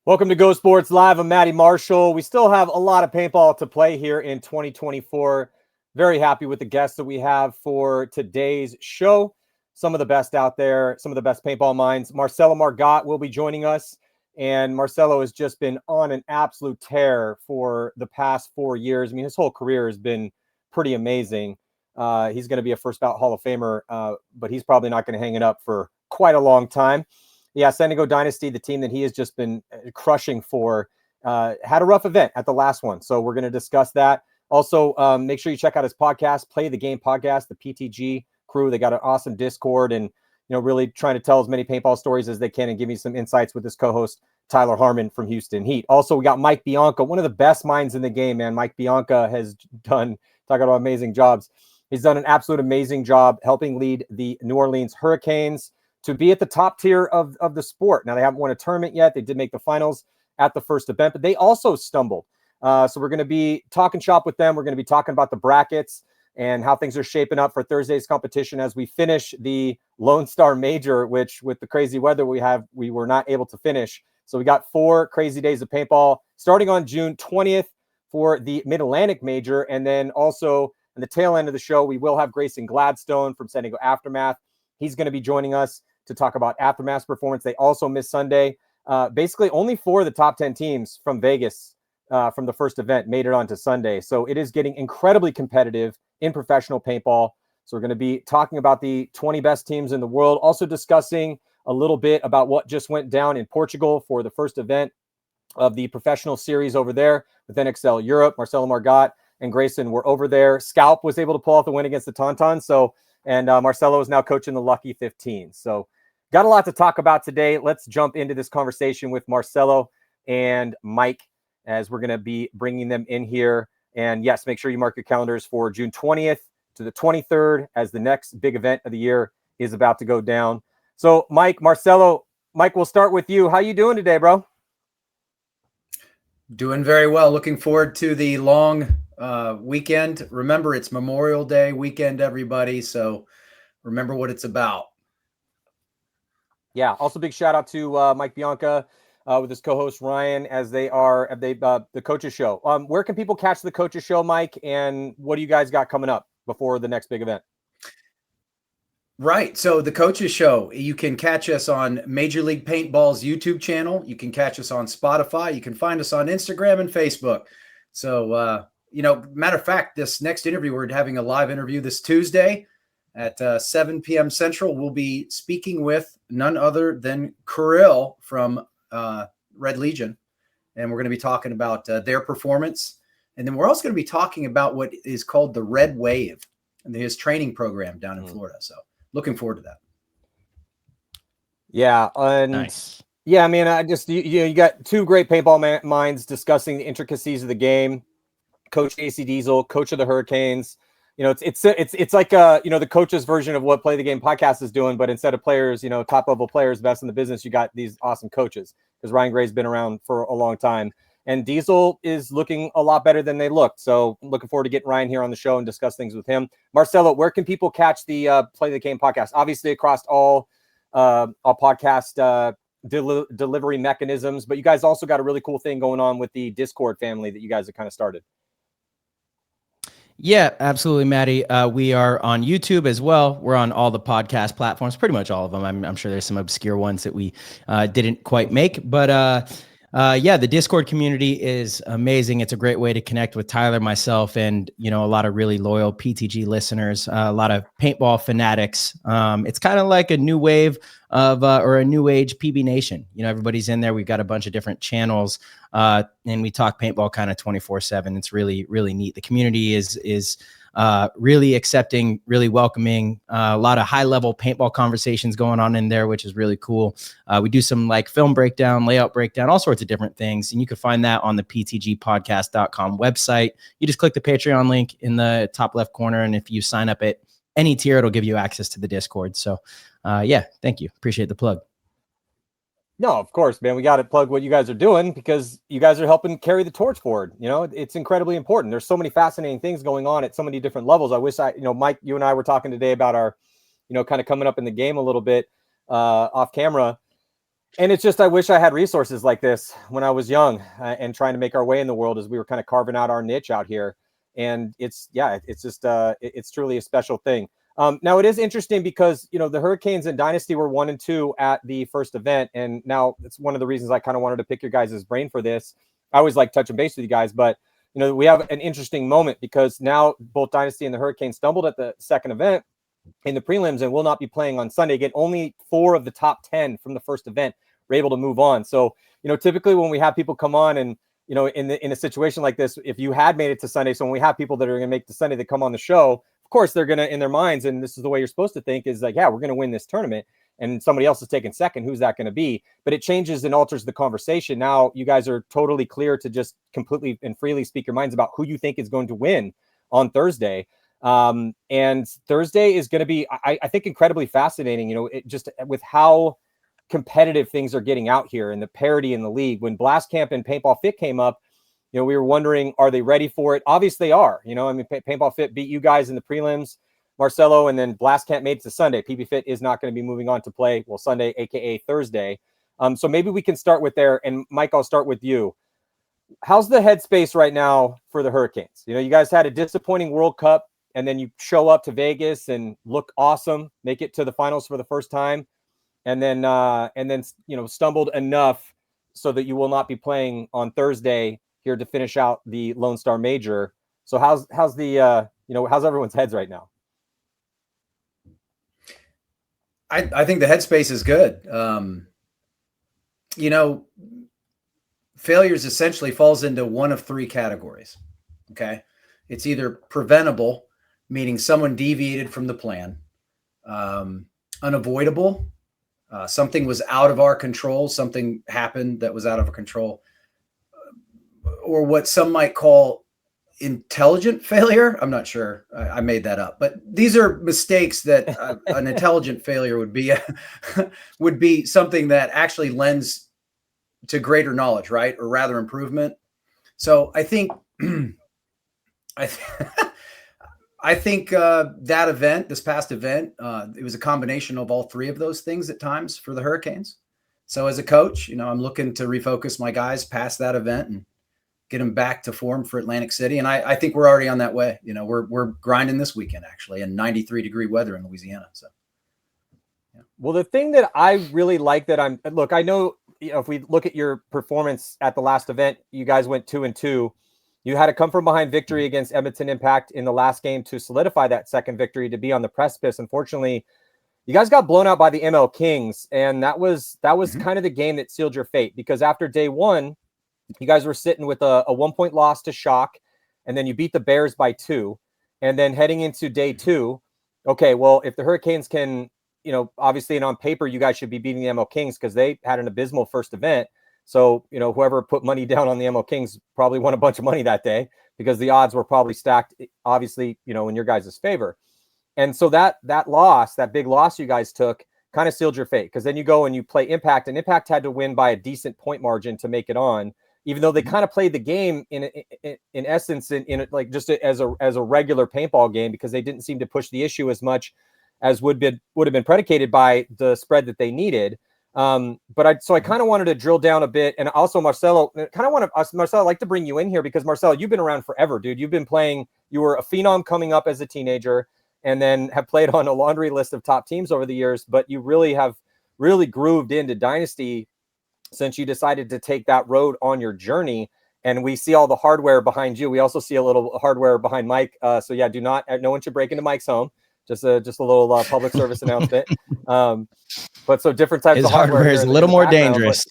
Welcome to Go Sports Live. I'm Matty Marshall. We still have a lot of paintball to play here in 2024. Very happy with the guests that we have for today's show. Some of the best out there, some of the best paintball minds. Marcello Margott will be joining us. And Marcello has just been on an absolute tear for the past 4 years. I mean, his whole career has been pretty amazing. He's going to be a first ballot Hall of Famer, but he's probably not going to hang it up for quite a long time. Yeah, San Diego Dynasty, the team that he has just been crushing for, had a rough event at the last one. So we're going to discuss that. Also, make sure you check out his podcast, Play the Game Podcast, the PTG crew. They got an awesome Discord and, really trying to tell as many paintball stories as they can and give me some insights with his co-host, Tyler Harmon from Houston Heat. Also, we got Mike Bianca, one of the best minds in the game, man. Mike Bianca has done, talk about amazing jobs. He's done an absolute amazing job helping lead the New Orleans Hurricanes to be at the top tier of the sport. Now, they haven't won a tournament yet. They did make the finals at the first event, but they also stumbled. So we're going to be talking shop with them. We're going to be talking about the brackets and how things are shaping up for Thursday's competition as we finish the Lone Star Major, which with the crazy weather we were not able to finish. So we got 4 crazy days of paintball starting on June 20th for the Mid-Atlantic Major. And then also in the tail end of the show, we will have Grayson Gladstone from San Diego Aftermath. He's going to be joining us to talk about Aftermath's performance. They also missed Sunday. Basically, only 4 of the top 10 teams from Vegas from the first event made it on to Sunday. So it is getting incredibly competitive in professional paintball. So we're going to be talking about the 20 best teams in the world, also discussing a little bit about what just went down in Portugal for the first event of the professional series over there with NXL Europe. Marcello Margott and Grayson were over there. Scalp was able to pull off the win against the Tauntauns. And Marcello is now coaching the Lucky 15. So got a lot to talk about today. Let's jump into this conversation with Marcello and Mike as we're going to be bringing them in here. And yes, make sure you mark your calendars for June 20th to the 23rd as the next big event of the year is about to go down. So Marcello, we'll start with you. How you doing today, bro? Doing very well. Looking forward to the long weekend. Remember, it's Memorial Day weekend, everybody. So remember what it's about. Yeah. Also, big shout out to Mike Bianca with his co-host Ryan as they are the Coaches Show. Where can people catch the Coaches Show, Mike? And what do you guys got coming up before the next big event? Right. So the Coaches Show, you can catch us on Major League Paintball's YouTube channel. You can catch us on Spotify. You can find us on Instagram and Facebook. So, matter of fact, this next interview, we're having a live interview this Tuesday at 7 p.m. Central. We'll be speaking with none other than Kirill from Red Legion. And we're going to be talking about their performance. And then we're also going to be talking about what is called the Red Wave and his training program down in Florida. So looking forward to that. Yeah. And nice. Yeah, I mean, you got 2 great paintball minds discussing the intricacies of the game. Coach AC Diesel, coach of the Hurricanes. It's like the coach's version of what Play the Game podcast is doing, but instead of players, top level players, best in the business, you got these awesome coaches because Ryan Gray's been around for a long time, and Diesel is looking a lot better than they looked. So looking forward to getting Ryan here on the show and discuss things with him. Marcello, where can people catch the Play the Game podcast? Obviously across all podcast delivery mechanisms, but you guys also got a really cool thing going on with the Discord family that you guys have kind of started. Yeah, absolutely, Matty. We are on YouTube as well. We're on all the podcast platforms, pretty much all of them. I'm sure there's some obscure ones that we didn't quite make, but the Discord community is amazing. It's a great way to connect with Tyler, myself, and a lot of really loyal PTG listeners, a lot of paintball fanatics. It's kind of like a new wave of or a new age PB Nation. Everybody's in there. We've got a bunch of different channels, and we talk paintball kind of 24/7. It's really, really neat. The community is really accepting, really welcoming, a lot of high level paintball conversations going on in there, which is really cool. We do some like film breakdown, layout breakdown, all sorts of different things. And you can find that on the ptgpodcast.com website. You just click the Patreon link in the top left corner. And if you sign up at any tier, it'll give you access to the Discord. So thank you. Appreciate the plug. No, of course, man. We got to plug what you guys are doing because you guys are helping carry the torch forward. It's incredibly important. There's so many fascinating things going on at so many different levels. I wish Mike, you and I were talking today about our, kind of coming up in the game a little bit off camera. And it's just, I wish I had resources like this when I was young and trying to make our way in the world as we were kind of carving out our niche out here. And it's just, it's truly a special thing. Now it is interesting because, the Hurricanes and Dynasty were 1-2 at the first event. And now it's one of the reasons I kind of wanted to pick your guys' brain for this. I always like touching base with you guys, but we have an interesting moment because now both Dynasty and the Hurricanes stumbled at the second event in the prelims and will not be playing on Sunday. Again, only 4 of the top 10 from the first event were able to move on. So, typically when we have people come on and, in a situation like this, if you had made it to Sunday, so when we have people that are going to make the Sunday that come on the show, of course, they're going to, in their minds, and this is the way you're supposed to think, is like, yeah, we're going to win this tournament. And somebody else is taking second. Who's that going to be? But it changes and alters the conversation. Now you guys are totally clear to just completely and freely speak your minds about who you think is going to win on Thursday. And Thursday is going to be, I think, incredibly fascinating, just with how competitive things are getting out here and the parity in the league. When Blast Camp and Paintball Fit came up, we were wondering, are they ready for it? Obviously they are. Paintball Fit beat you guys in the prelims, Marcello, and then Blast Camp made it to Sunday. PB Fit is not going to be moving on to play, Sunday, aka Thursday. So maybe we can start with there. And Mike, I'll start with you. How's the headspace right now for the Hurricanes? You guys had a disappointing World Cup, and then you show up to Vegas and look awesome, make it to the finals for the first time, and then stumbled enough so that you will not be playing on Thursday here to finish out the Lone Star Major. So how's everyone's heads right now? I think the headspace is good. Failures essentially falls into one of 3 categories. Okay. It's either preventable, meaning someone deviated from the plan, unavoidable, something was out of our control, something happened that was out of our control, or what some might call intelligent failure. I'm not sure. I made that up, but these are mistakes that an intelligent failure would be something that actually lends to greater knowledge, right? Or rather improvement. So I think, I think that event, this past event, it was a combination of all 3 of those things at times for the Hurricanes. So as a coach, I'm looking to refocus my guys past that event and get them back to form for Atlantic City. And I think we're already on that way. We're grinding this weekend, actually, in 93-degree weather in Louisiana. So, yeah. Well, the thing that I really like I know, if we look at your performance at the last event, you guys went 2-2. You had a come from behind victory against Edmonton Impact in the last game to solidify that second victory to be on the precipice. Unfortunately, you guys got blown out by the ML Kings, and that was kind of the game that sealed your fate, because after day 1, you guys were sitting with a 1-point loss to Shock, and then you beat the Bears by 2. And then heading into day 2, okay, well, if the Hurricanes can, obviously, and on paper, you guys should be beating the ML Kings because they had an abysmal first event. So, whoever put money down on the ML Kings probably won a bunch of money that day because the odds were probably stacked, obviously, in your guys' favor. And so that loss, that big loss you guys took, kind of sealed your fate, because then you go and you play Impact, and Impact had to win by a decent point margin to make it on, even though they kind of played the game in essence, in like just as a regular paintball game, because they didn't seem to push the issue as much as would have been predicated by the spread that they needed. But I kind of wanted to drill down a bit. And also, Marcello, Marcello, I'd like to bring you in here because, Marcello, you've been around forever, dude. You've been playing, you were a phenom coming up as a teenager and then have played on a laundry list of top teams over the years, but you really have grooved into Dynasty since you decided to take that road on your journey. And we see all the hardware behind you. We also see a little hardware behind Mike. So yeah, no one should break into Mike's home. Just a little public service announcement. But so different types of hardware is a little more dangerous.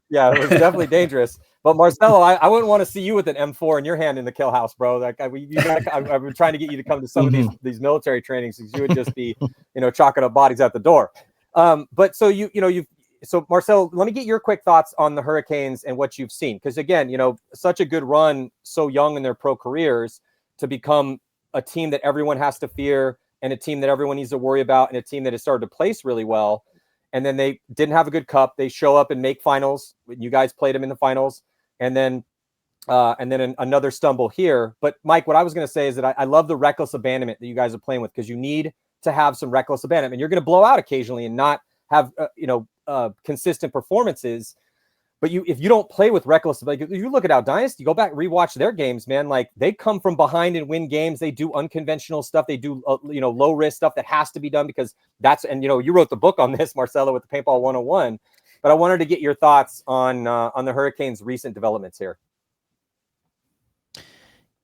Yeah, it was definitely dangerous. But Marcello, I wouldn't want to see you with an M4 in your hand in the kill house, bro. Like I've been trying to get you to come to some of these military trainings because you would just be, chalking up bodies at the door. But so so Marcello, let me get your quick thoughts on the Hurricanes and what you've seen, because again, such a good run so young in their pro careers to become a team that everyone has to fear and a team that everyone needs to worry about and a team that has started to place really well. And then they didn't have a good cup. They show up and make finals. You guys played them in the finals. And then another stumble here. But Mike, what I was going to say is that I love the reckless abandonment that you guys are playing with, because you need to have some reckless abandonment. You're going to blow out occasionally and not have, consistent performances. But if you don't play with reckless, like you look at how Dynasty, go back, rewatch their games, man. Like they come from behind and win games. They do unconventional stuff. They do, low risk stuff that has to be done because you wrote the book on this, Marcello, with the Paintball 101. But I wanted to get your thoughts on the Hurricanes' recent developments here.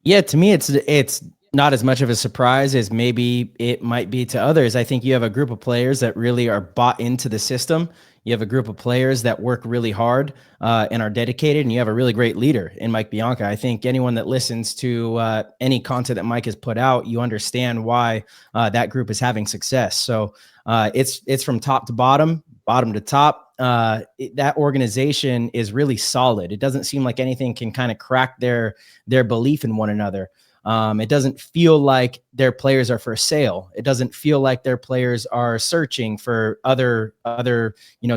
Yeah, to me, it's not as much of a surprise as maybe it might be to others. I think you have a group of players that really are bought into the system. You have a group of players that work really hard and are dedicated, and you have a really great leader in Mike Bianca. I think anyone that listens to any content that Mike has put out, you understand why that group is having success. So it's from top to bottom to top. That organization is really solid. It doesn't seem like anything can kind of crack their belief in one another. It doesn't feel like their players are for sale. It doesn't feel like their players are searching for other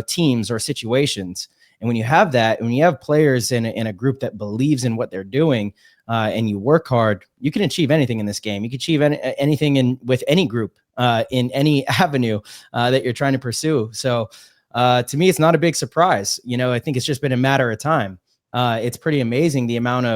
teams or situations. And when you have that, when you have players in a group that believes in what they're doing, and you work hard, you can achieve anything in this game. You can achieve anything with any group, in any avenue that you're trying to pursue. So to me, it's not a big surprise. I think it's just been a matter of time. It's pretty amazing the amount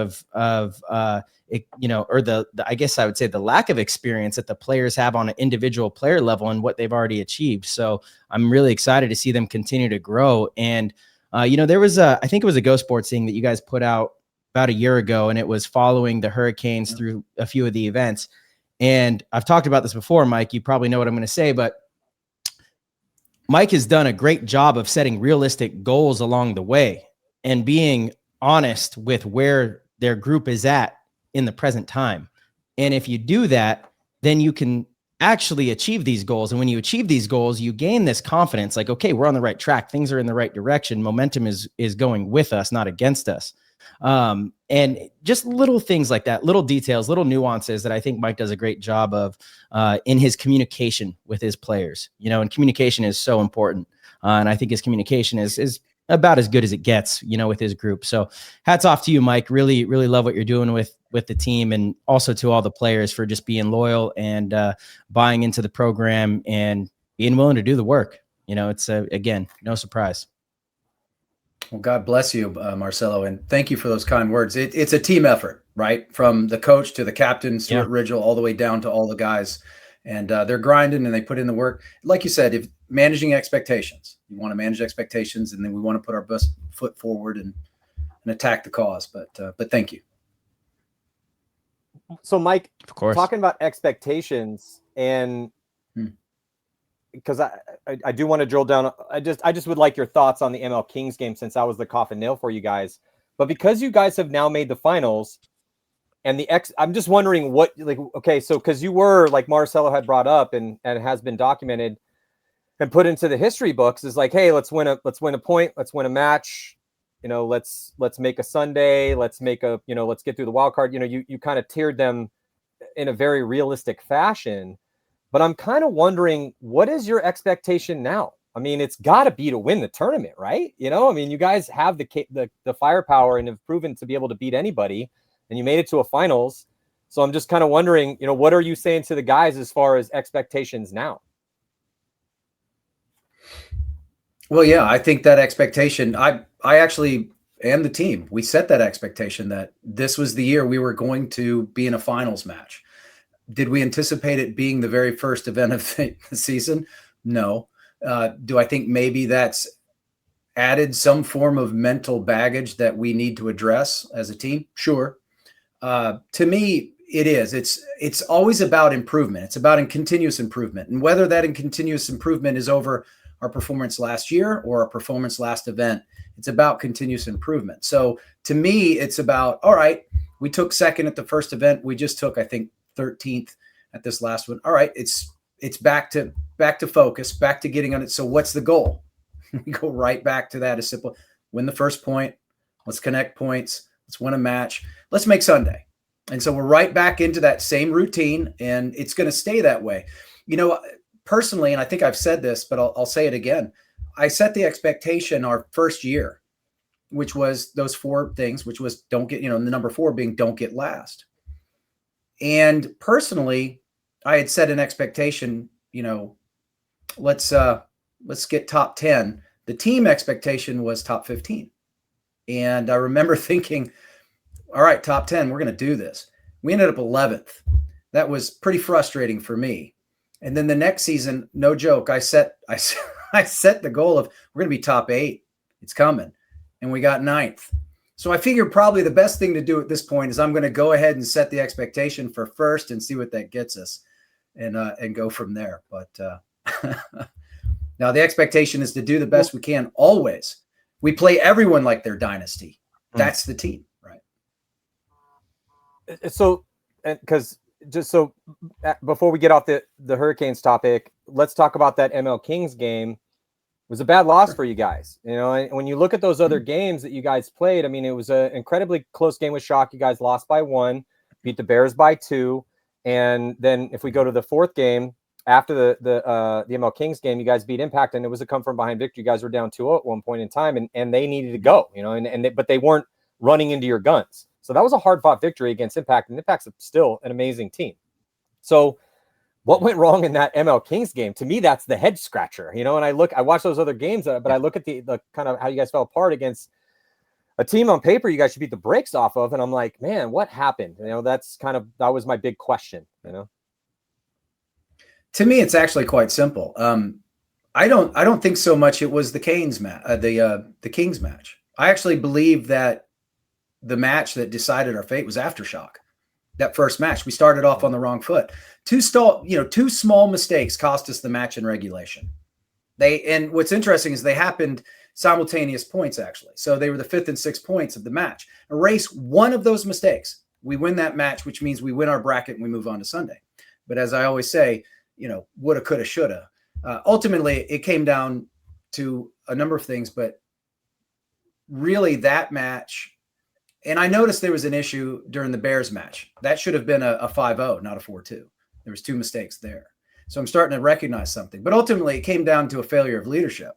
I guess I would say the lack of experience that the players have on an individual player level and what they've already achieved. So I'm really excited to see them continue to grow. And, there was I think it was a Go Sports thing that you guys put out about a year ago, and it was following the Hurricanes through a few of the events. And I've talked about this before, Mike, you probably know what I'm going to say, but Mike has done a great job of setting realistic goals along the way and being honest with where their group is at in the present time. And if you do that, then you can actually achieve these goals. And when you achieve these goals, you gain this confidence, like, okay, we're on the right track. Things are in the right direction. Momentum is going with us, not against us. And just little things like that, little details, little nuances that I think Mike does a great job of in his communication with his players, and communication is so important. And I think his communication is about as good as it gets, with his group. So hats off to you, Mike. Really, really love what you're doing with the team, and also to all the players for just being loyal and buying into the program and being willing to do the work. It's again, no surprise. Well, God bless you, Marcello, and thank you for those kind words. It's a team effort, right? From the coach to the captain, Stuart Ridgel, all the way down to all the guys. And they're grinding and they put in the work. Like you said, if managing expectations, you want to manage expectations, and then we want to put our best foot forward and attack the cause. But thank you. So, Mike, of course, talking about expectations, and because I do want to drill down. I just would like your thoughts on the ML Kings game, since that was the coffin nail for you guys. But because you guys have now made the finals, and I'm just wondering so because you were, like Marcello had brought up and has been documented and put into the history books, is like, hey, let's win a point, let's win a match, let's make a Sunday, let's get through the wild card. You kind of tiered them in a very realistic fashion. But I'm kind of wondering, what is your expectation now? I mean, it's got to be to win the tournament, right? You guys have the firepower and have proven to be able to beat anybody, and you made it to a finals. So I'm just kind of wondering, what are you saying to the guys as far as expectations now? Well, yeah, I think that expectation, I actually am the team. We set that expectation that this was the year we were going to be in a finals match. Did we anticipate it being the very first event of the season? No. Do I think maybe that's added some form of mental baggage that we need to address as a team? Sure. To me, it is. It's always about improvement. It's about continuous improvement. And whether that continuous improvement is over our performance last year or our performance last event, it's about continuous improvement. So to me, it's about, all right, we took second at the first event. We just took, I think, 13th at this last one. All right, it's back to focus, back to getting on it. So what's the goal? We go right back to that. As simple: win the first point. Let's connect points. Let's win a match. Let's make Sunday. And so we're right back into that same routine, and it's going to stay that way. Personally, and I think I've said this, but I'll say it again. I set the expectation our first year, which was those four things, which was don't get, the number 4 being don't get last. And personally, I had set an expectation, let's get top 10 The team expectation was top 15. And I remember thinking, all right, top 10, we're going to do this. We ended up 11th. That was pretty frustrating for me. And then the next season, no joke, I set the goal of we're going to be top 8. It's coming. And we got 9th. So I figured probably the best thing to do at this point is I'm going to go ahead and set the expectation for first and see what that gets us and go from there. But now the expectation is to do the best we can always. We play everyone like they're Dynasty. That's the team, right? So, because just so before we get off the Hurricanes topic, let's talk about that ML Kings game. It was a bad loss for you guys. You know, and when you look at those other games that you guys played, I mean, it was an incredibly close game with Shock. You guys lost by 1, beat the Bears by 2. And then if we go to the 4th game, after the ML Kings game, you guys beat Impact, and it was a come from behind victory. You guys were down 2-0 at one point in time, and they needed to go, you know, but they weren't running into your guns. So that was a hard fought victory against Impact, and Impact's still an amazing team. So what went wrong in that ML Kings game? To me, that's the head scratcher, you know. And I watch those other games, but I look at the kind of how you guys fell apart against a team on paper you guys should beat the brakes off of, and I'm like, man, what happened? You know, that was my big question, you know. To me, it's actually quite simple. I don't think so much it was the Kings match. I actually believe that the match that decided our fate was Aftershock. That first match, we started off on the wrong foot. Two small mistakes cost us the match in regulation. And what's interesting is they happened simultaneous points, actually. So they were the 5th and 6th points of the match. Erase one of those mistakes, we win that match, which means we win our bracket and we move on to Sunday. But as I always say, you know, woulda, coulda, shoulda. Ultimately, it came down to a number of things, but really that match, and I noticed there was an issue during the Bears match. That should have been a 5-0, not a 4-2. There was 2 mistakes there. So I'm starting to recognize something. But ultimately, it came down to a failure of leadership,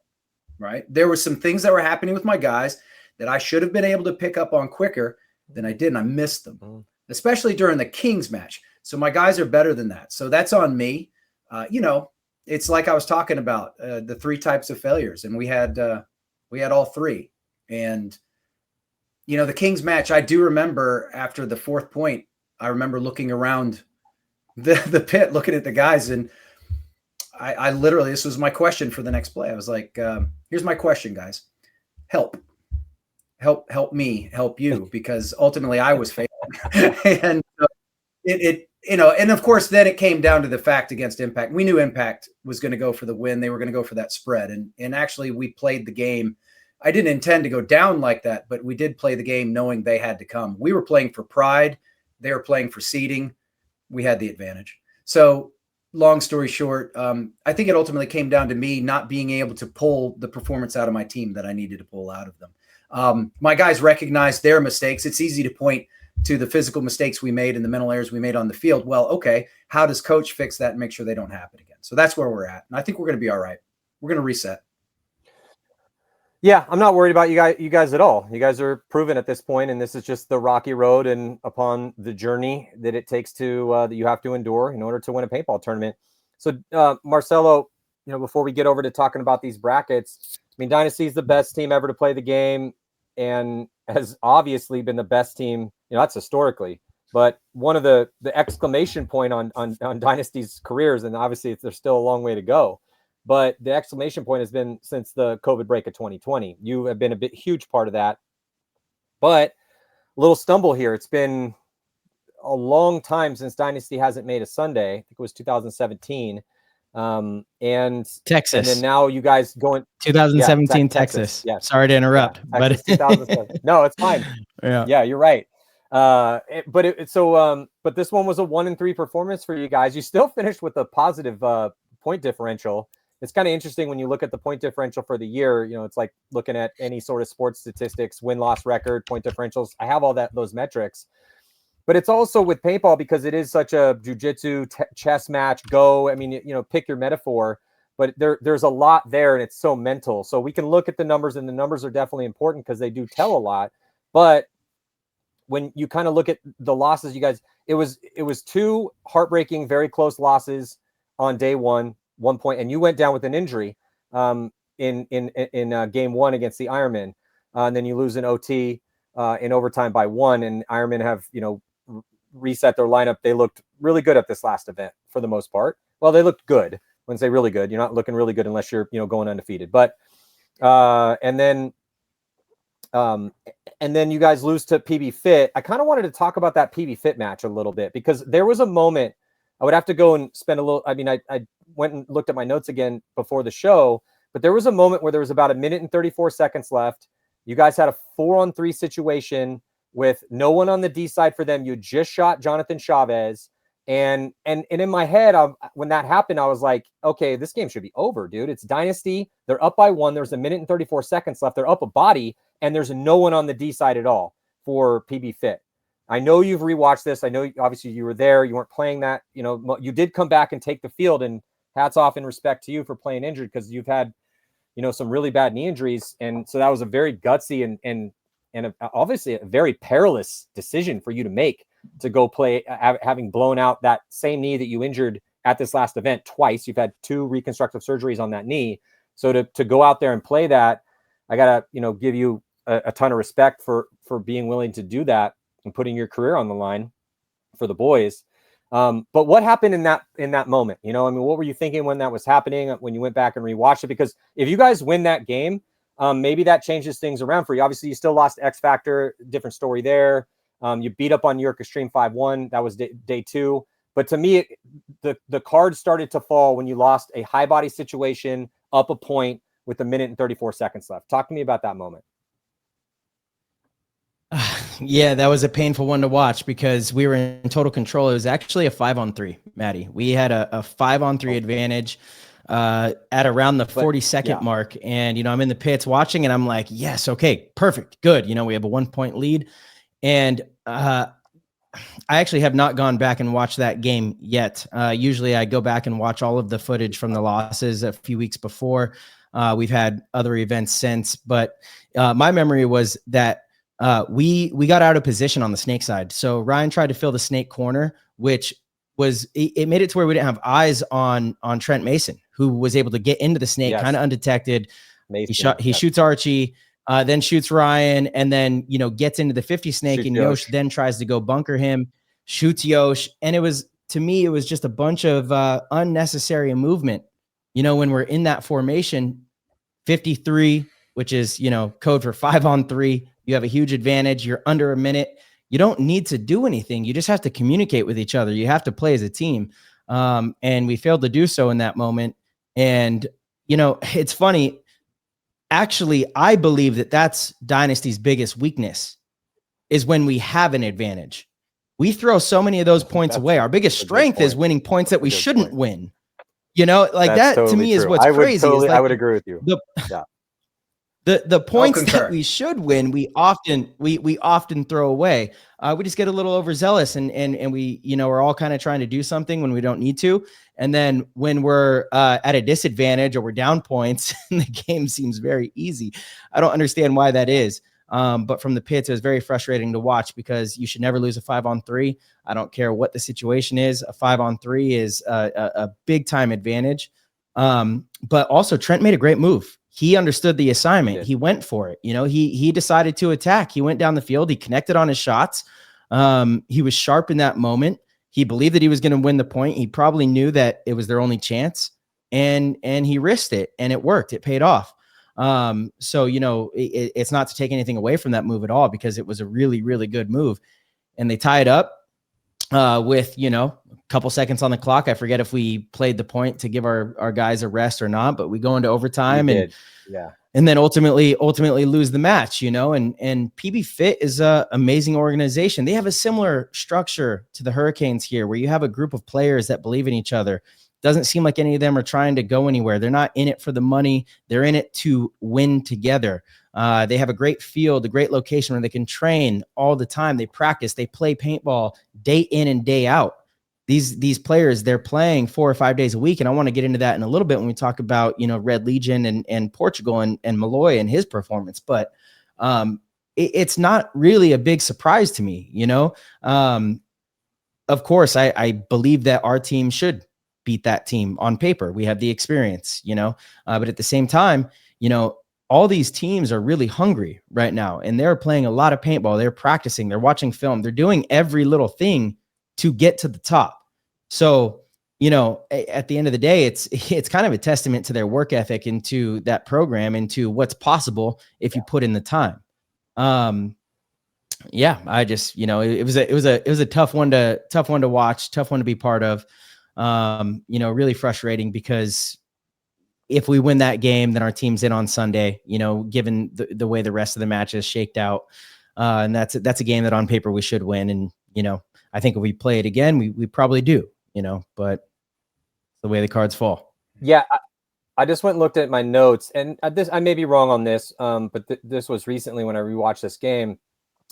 right? There were some things that were happening with my guys that I should have been able to pick up on quicker than I did, and I missed them, especially during the Kings match. So my guys are better than that. So that's on me. You know, it's like I was talking about the 3 types of failures, and we had all 3. And you know, the Kings match, I do remember after the 4th point, I remember looking around the pit, looking at the guys, and I literally, this was my question for the next play. I was like, here's my question, guys. Help me, help you, because ultimately I was failing. And you know, and of course, then it came down to the fact against Impact. We knew Impact was going to go for the win. They were going to go for that spread. And actually, we played the game. I didn't intend to go down like that, but we did play the game knowing they had to come. We were playing for pride. They were playing for seeding. We had the advantage. So long story short, I think it ultimately came down to me not being able to pull the performance out of my team that I needed to pull out of them. My guys recognized their mistakes. It's easy to point to the physical mistakes we made and the mental errors we made on the field. Well, okay, how does coach fix that and make sure they don't happen again? So that's where we're at. And I think we're going to be all right. We're going to reset. Yeah, I'm not worried about you guys at all. You guys are proven at this point, and this is just the rocky road and upon the journey that it takes to that you have to endure in order to win a paintball tournament. So, Marcello, you know, before we get over to talking about these brackets, I mean, Dynasty is the best team ever to play the game, and has obviously been the best team. You know, that's historically. But one of the exclamation point on Dynasty's careers, and obviously there's still a long way to go. But the exclamation point has been since the COVID break of 2020. You have been a huge part of that. But a little stumble here. It's been a long time since Dynasty hasn't made a Sunday. I think it was 2017. And Texas. And then now you guys going 2017 Texas. Yes. Sorry to interrupt, Texas, but 2007. No, it's fine. Yeah, you're right. But this one was a 1-3 performance for you guys. You still finished with a positive point differential. It's kind of interesting when you look at the point differential for the year. You know, it's like looking at any sort of sports statistics, win-loss record, point differentials. I have all those metrics. But it's also with paintball, because it is such a jiu-jitsu chess match, go. I mean, you know, pick your metaphor. But there's a lot there, and it's so mental. So we can look at the numbers, and the numbers are definitely important because they do tell a lot. But when you kind of look at the losses, you guys, it was 2 heartbreaking, very close losses on day one point, and you went down with an injury. in game 1 against the Ironmen, and then you lose in OT in overtime by 1, and Ironmen have, reset their lineup. They looked really good at this last event for the most part. Well, they looked good. When I say really good, you're not looking really good unless you're, going undefeated. But and then you guys lose to PB Fit. I kind of wanted to talk about that PB Fit match a little bit, because there was a moment. I would have to go and spend a little. I mean, I went and looked at my notes again before the show, but there was a moment where there was about 1 minute and 34 seconds left. You guys had a 4-on-3 situation with no one on the D side for them. You just shot Jonathan Chavez. And in my head, when that happened, I was like, okay, this game should be over, dude. It's Dynasty. They're up by 1. There's 1 minute and 34 seconds left. They're up a body, and there's no one on the D side at all for PB Fit. I know you've rewatched this. I know obviously you were there. You weren't playing that. You did come back and take the field, and hats off and respect to you for playing injured, because you've had, some really bad knee injuries. And so that was a very gutsy and obviously a very perilous decision for you to make, to go play, having blown out that same knee that you injured at this last event twice. You've had 2 reconstructive surgeries on that knee. So to go out there and play that, I gotta, give you a ton of respect for being willing to do that and putting your career on the line for the boys. But what happened in that moment? What were you thinking when that was happening, when you went back and rewatched it? Because if you guys win that game, maybe that changes things around for you. Obviously, you still lost X Factor, different story there. You beat up on New York Extreme 5-1. That was day 2. But to me, the cards started to fall when you lost a high body situation up a point with 1 minute and 34 seconds left. Talk to me about that moment. Yeah, that was a painful one to watch, because we were in total control. It was actually a 5-on-3, Matty. We had a 5-on-3 advantage at around the 40-second mark. And, I'm in the pits watching, and I'm like, yes, okay, perfect, good. We have a 1-point lead. And I actually have not gone back and watched that game yet. Usually I go back and watch all of the footage from the losses a few weeks before. We've had other events since, but my memory was that we got out of position on the snake side. So Ryan tried to fill the snake corner, which was, it made it to where we didn't have eyes on Trent Mason, who was able to get into the snake kind of undetected. Mason, he shoots Archie. Then shoots Ryan, and then, gets into the 50 snake, and Yosh then tries to go bunker him, shoots Yosh. And to me, it was just a bunch of unnecessary movement. When we're in that formation, 53, which is, code for 5-on-3, you have a huge advantage. You're under a minute. You don't need to do anything. You just have to communicate with each other. You have to play as a team. And we failed to do so in that moment. And, it's funny. Actually, I believe that that's Dynasty's biggest weakness, is when we have an advantage. We throw so many of those points away. Our biggest strength is winning points that we shouldn't win. That totally to me is what's crazy. I would agree with you. The points that we should win, we often throw away. We just get a little overzealous, and we, we're all kind of trying to do something when we don't need to. And then when we're at a disadvantage or we're down points, the game seems very easy. I don't understand why that is. But from the pits, it was very frustrating to watch, because you should never lose a 5-on-3. I don't care what the situation is. A 5-on-3 is a big time advantage. But also Trent made a great move. He understood the assignment. He went for it. He decided to attack. He went down the field. He connected on his shots. He was sharp in that moment. He believed that he was going to win the point. He probably knew that it was their only chance, and he risked it, and it worked. It paid off. So, it's not to take anything away from that move at all, because it was a really, really good move. And they tie it up with, a couple seconds on the clock. I forget if we played the point to give our guys a rest or not, but we go into overtime and then ultimately lose the match, and PB Fit is a amazing organization. They have a similar structure to the Hurricanes here, where you have a group of players that believe in each other. Doesn't seem like any of them are trying to go anywhere. They're not in it for the money. They're in it to win together. They have a great field, a great location where they can train all the time. They practice, they play paintball day in and day out. These players, they're playing 4 or 5 days a week. And I want to get into that in a little bit when we talk about, Red Legion and Portugal and Malloy and his performance. But it's not really a big surprise to me, Of course, I believe that our team should beat that team on paper. We have the experience, but at the same time, all these teams are really hungry right now, and they're playing a lot of paintball. They're practicing, they're watching film, they're doing every little thing to get to the top. So, at the end of the day, it's kind of a testament to their work ethic, into that program, into what's possible if you put in the time. I just, it was a tough one to watch, tough one to be part of. Really frustrating, because if we win that game, then our team's in on Sunday, given the way the rest of the matches shaked out. And that's a game that on paper we should win. And, I think if we play it again, we probably do, but the way the cards fall. Yeah. I just went and looked at my notes, and I may be wrong on this, but this was recently when I rewatched this game.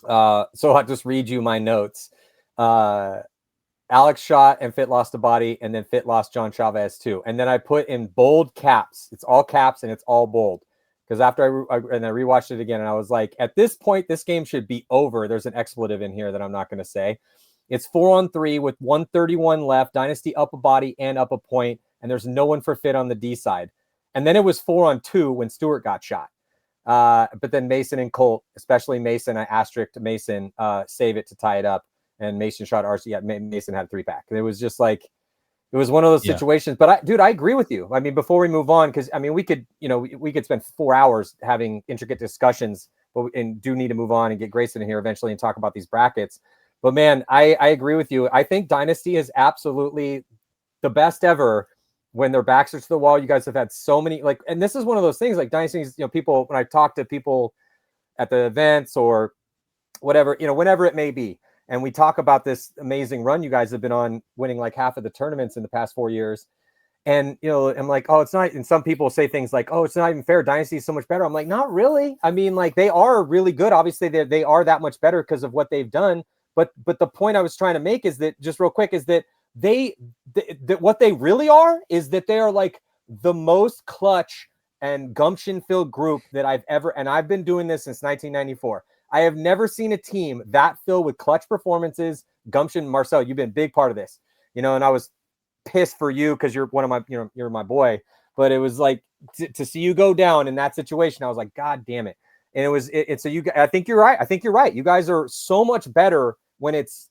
So I'll just read you my notes. Alex shot and Fit lost a body, and then Fit lost John Chavez too. And then I put in bold caps. It's all caps and it's all bold. Because after I rewatched it again, and I was like, at this point, this game should be over. There's an expletive in here that I'm not going to say. It's 4-on-3 with 1:31 left. Dynasty up a body and up a point, and there's no one for Fit on the D side. And then it was 4-on-2 when Stewart got shot. But then Mason and Colt, especially Mason, I asterisked Mason, save it to tie it up. And Mason shot RC. Yeah, Mason had a 3-pack. It was just like, it was one of those situations. But I agree with you. I mean, before we move on, because I mean, we could spend 4 hours having intricate discussions, and do need to move on and get Grayson in here eventually and talk about these brackets. But man, I agree with you. I think Dynasty is absolutely the best ever when their backs are to the wall. You guys have had so many, and this is one of those things, like Dynasty's, people, when I talk to people at the events or whatever, whenever it may be, and we talk about this amazing run you guys have been on, winning like half of the tournaments in the past 4 years. And, I'm like, oh, it's not. And some people say things like, oh, it's not even fair. Dynasty is so much better. I'm like, not really. I mean, like, they are really good. Obviously, they are that much better because of what they've done. But the point I was trying to make is that, just real quick, is that what they really are is that they are like the most clutch and gumption-filled group that I've ever, and I've been doing this since 1994. I have never seen a team that filled with clutch performances, gumption. Marcel, you've been a big part of this, and I was pissed for you because you're one of my, you're my boy, but it was like to see you go down in that situation. I was like, God damn it. And I think you're right. I think you're right. You guys are so much better when it's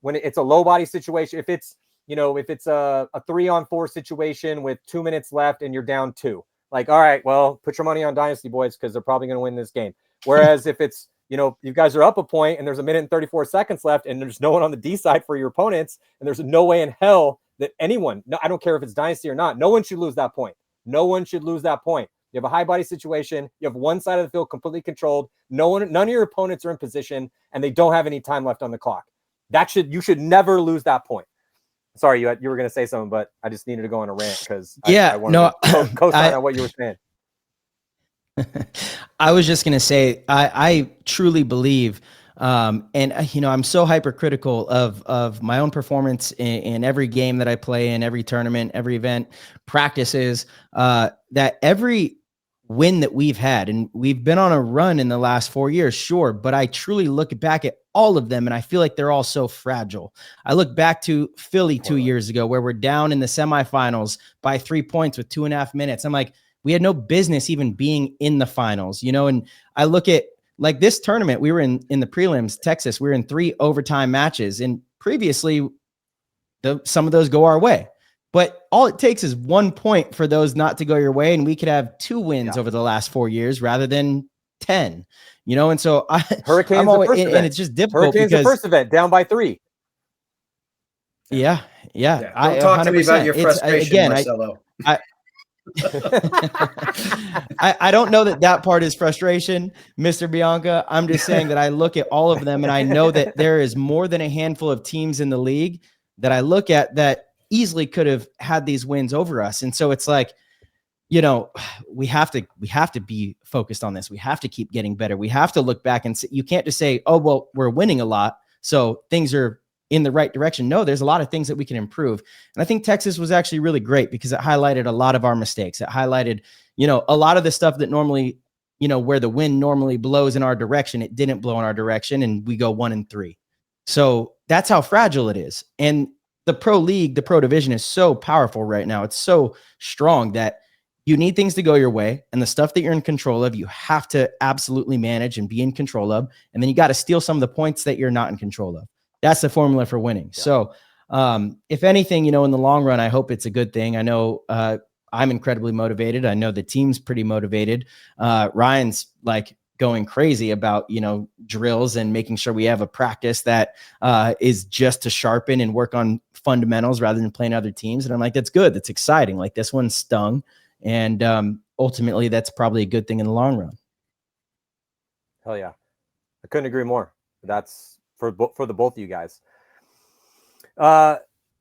a low body situation. If it's a 3-on-4 situation with 2 minutes left and you're down 2, like, all right, well, put your money on Dynasty, boys, because they're probably going to win this game. Whereas if it's, you guys are up a point and there's 1 minute and 34 seconds left and there's no one on the D side for your opponents, and there's no way in hell that anyone, no, I don't care if it's Dynasty or not, no one should lose that point. No one should lose that point. You have a high body situation. You have one side of the field completely controlled. None of your opponents are in position, and they don't have any time left on the clock. You should never lose that point. Sorry, you were going to say something, but I just needed to go on a rant because I wanted to co-sign on what you were saying. I was just going to say, I truly believe, and I'm so hypercritical of my own performance in every game that I play in, every tournament, every event, practices, that every win that we've had, and we've been on a run in the last 4 years, sure, but I truly look back at all of them and I feel like they're all so fragile. I look back to Philly 2 years ago where we're down in the semifinals by 3 points with 2.5 minutes. I'm like, we had no business even being in the finals, and I look at like this tournament, we were in the prelims, Texas, we were in 3 overtime matches, and previously some of those go our way. But all it takes is 1 point for those not to go your way, and we could have 2 wins over the last 4 years rather than 10. And so Hurricanes, the first event. And it's just difficult. Hurricanes, the first event, down by 3. Yeah. Don't talk to me about your frustration, Marcello. I don't know that part is frustration, Mr. Bianca. I'm just saying that I look at all of them and I know that there is more than a handful of teams in the league that I look at that easily could have had these wins over us. And so it's like, we have to be focused on this. We have to keep getting better. We have to look back and see, you can't just say, oh, well, we're winning a lot, so things are in the right direction. No, there's a lot of things that we can improve. And I think Texas was actually really great because it highlighted a lot of our mistakes. It highlighted, a lot of the stuff that normally, where the wind normally blows in our direction, it didn't blow in our direction, and we go 1-3. So that's how fragile it is. And the pro league, the pro division is so powerful right now. It's so strong that you need things to go your way, and the stuff that you're in control of, you have to absolutely manage and be in control of. And then you got to steal some of the points that you're not in control of. That's the formula for winning. Yeah. So if anything, in the long run, I hope it's a good thing. I know I'm incredibly motivated. I know the team's pretty motivated. Ryan's like going crazy about, drills and making sure we have a practice that is just to sharpen and work on fundamentals rather than playing other teams. And I'm like, that's good. That's exciting. Like, this one stung. And ultimately, that's probably a good thing in the long run. Hell yeah. I couldn't agree more. That's for the both of you guys.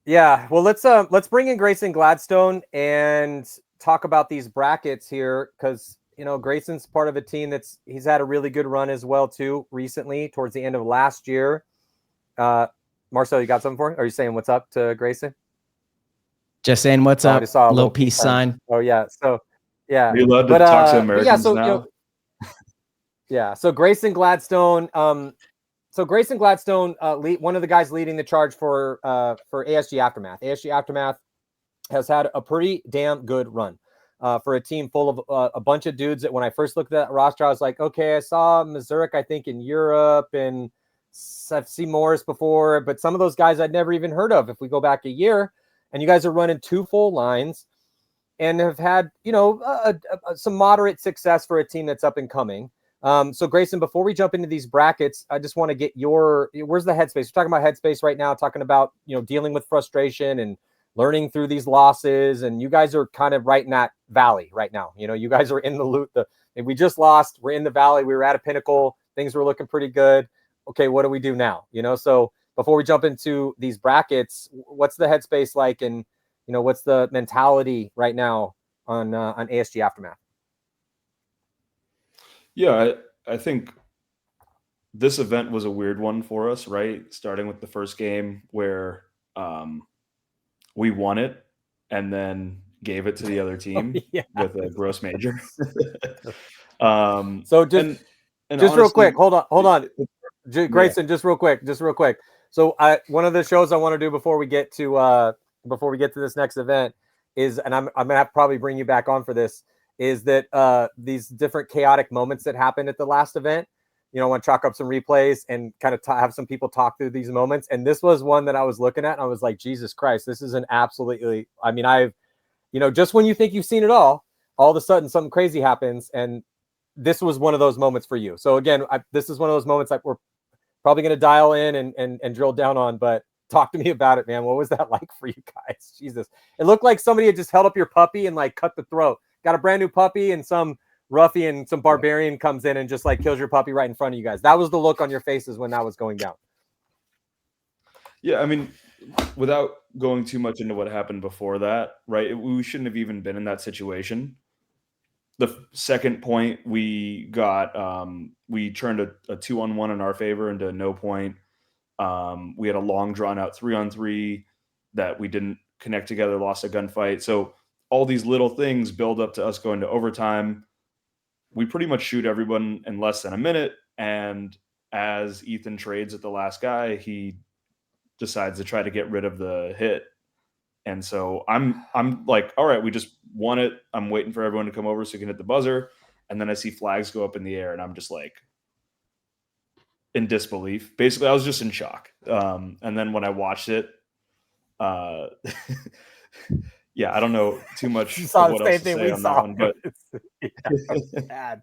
Yeah. Well, let's bring in Grayson Gladstone and talk about these brackets here, because Grayson's part of a team he's had a really good run as well too recently towards the end of last year. Marcel, you got something for him? Are you saying what's up to Grayson? Just saying what's up. I just saw a little peace sign. Oh yeah. So yeah. Are you allowed to talk to Americans now? Yeah. So Grayson Gladstone. Grayson Gladstone, one of the guys leading the charge for ASG Aftermath. ASG Aftermath has had a pretty damn good run for a team full of a bunch of dudes that when I first looked at that roster, I was like, okay, I saw Mazurek, I think, in Europe, and I've seen Morris before, but some of those guys I'd never even heard of if we go back a year. And you guys are running 2 full lines and have had, some moderate success for a team that's up and coming. So Grayson, before we jump into these brackets, I just want to get where's the headspace? We're talking about headspace right now, talking about, dealing with frustration and learning through these losses. And you guys are kind of right in that valley right now. You guys are in the loop. We just lost. We're in the valley. We were at a pinnacle. Things were looking pretty good. Okay, what do we do now? So before we jump into these brackets, what's the headspace like, and what's the mentality right now on ASG Aftermath? Yeah, I think this event was a weird one for us, right? Starting with the first game where we won it and then gave it to the other team with a gross major. So just honestly, real quick, hold on. Grayson, just real quick. So one of the shows I want to do before we get to this next event is, and I'm gonna have to probably bring you back on for this, is that these different chaotic moments that happened at the last event. I want to chalk up some replays and kind of have some people talk through these moments. And this was one that I was looking at and I was like, Jesus Christ, this is an absolutely, just when you think you've seen it all of a sudden something crazy happens. And this was one of those moments for you. So again, this is one of those moments that we're probably going to dial in and drill down on, but talk to me about it, man. What was that like for you guys? Jesus. It looked like somebody had just held up your puppy and like cut the throat. Got a brand new puppy and some ruffian, some barbarian comes in and just like kills your puppy right in front of you guys. That was the look on your faces when that was going down. Yeah, without going too much into what happened before that, right? We shouldn't have even been in that situation. The second point we got, we turned a 2-on-1 in our favor into a no point. We had a long drawn out 3-on-3 that we didn't connect together, lost a gunfight. So all these little things build up to us going to overtime. We pretty much shoot everyone in less than a minute. And as Ethan trades at the last guy, he decides to try to get rid of the hit. And so I'm like, all right, we just won it. I'm waiting for everyone to come over so we can hit the buzzer. And then I see flags go up in the air and I'm just like in disbelief. Basically, I was just in shock. And then when I watched it, yeah, I don't know too much. You saw of the what same else to thing say we on saw. that one, but it was bad,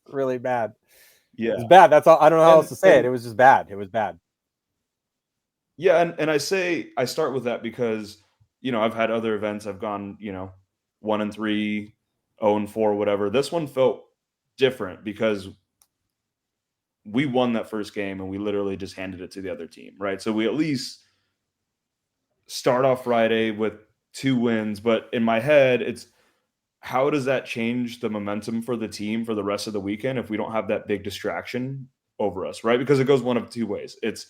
really bad. Yeah, it's bad. That's all. I don't know how else to say it. It was just bad. It was bad. Yeah, and I start with that because I've had other events. I've gone 1-3, 0-4, whatever. This one felt different because we won that first game and we literally just handed it to the other team, right? So we at least start off Friday with 2 wins, but in my head, it's how does that change the momentum for the team for the rest of the weekend if we don't have that big distraction over us, right? Because it goes one of 2 ways. It's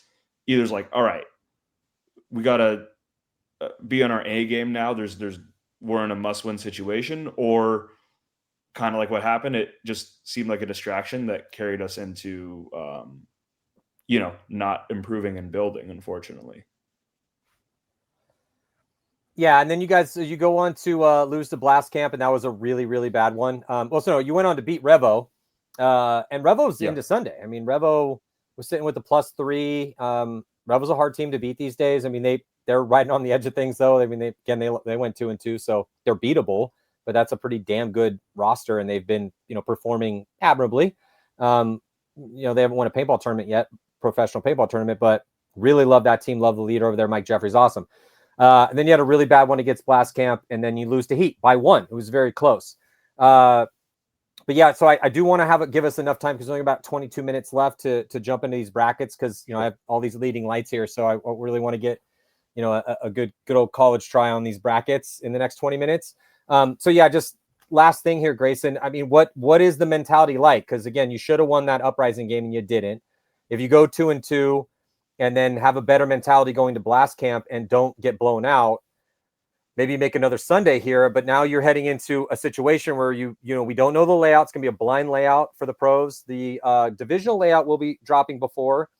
either like, all right, we got to be on our A game now. We're in a must-win situation, or kind of like what happened. It just seemed like a distraction that carried us into, not improving and building, unfortunately. Yeah, and then you go on to lose to Blast Camp, and that was a really, really bad one. So you went on to beat Revo, and Revo's into Sunday. I mean, Revo was sitting with the +3. Revo's a hard team to beat these days. I mean, they're right on the edge of things, though. I mean, they went 2-2, so they're beatable, but that's a pretty damn good roster, and they've been performing admirably. They haven't won a paintball tournament yet, professional paintball tournament, but really love that team. Love the leader over there, Mike Jeffrey's awesome. And then you had a really bad one against Blast Camp, and then you lose to Heat by 1. It was very close. But yeah, so I do want to give us enough time, because there's only about 22 minutes left to jump into these brackets, because I have all these leading lights here, so I really want to get a good old college try on these brackets in the next 20 minutes. So yeah, just last thing here, Grayson. I mean, what is the mentality like? Because again, you should have won that Uprising game and you didn't. If you go 2-2 and then have a better mentality going to Blast Camp and don't get blown out, maybe make another Sunday here, but now you're heading into a situation where we don't know the layout. It's going to be a blind layout for the pros. The divisional layout will be dropping before.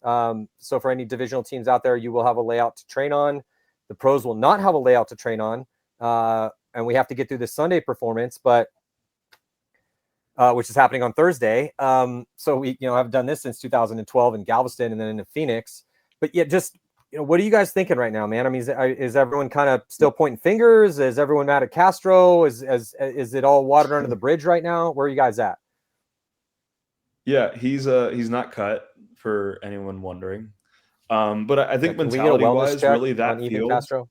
So for any divisional teams out there, you will have a layout to train on. The pros will not have a layout to train on. And we have to get through the Sunday performance, but which is happening on Thursday. So we have done this since 2012 in Galveston and then in Phoenix. But yeah, just what are you guys thinking right now, man? I mean, is everyone kind of still pointing fingers? Is everyone mad at Castro? Is it all water under the bridge right now? Where are you guys at? Yeah, he's not cut, for anyone wondering. But I think mentality-wise, really that field. Castro?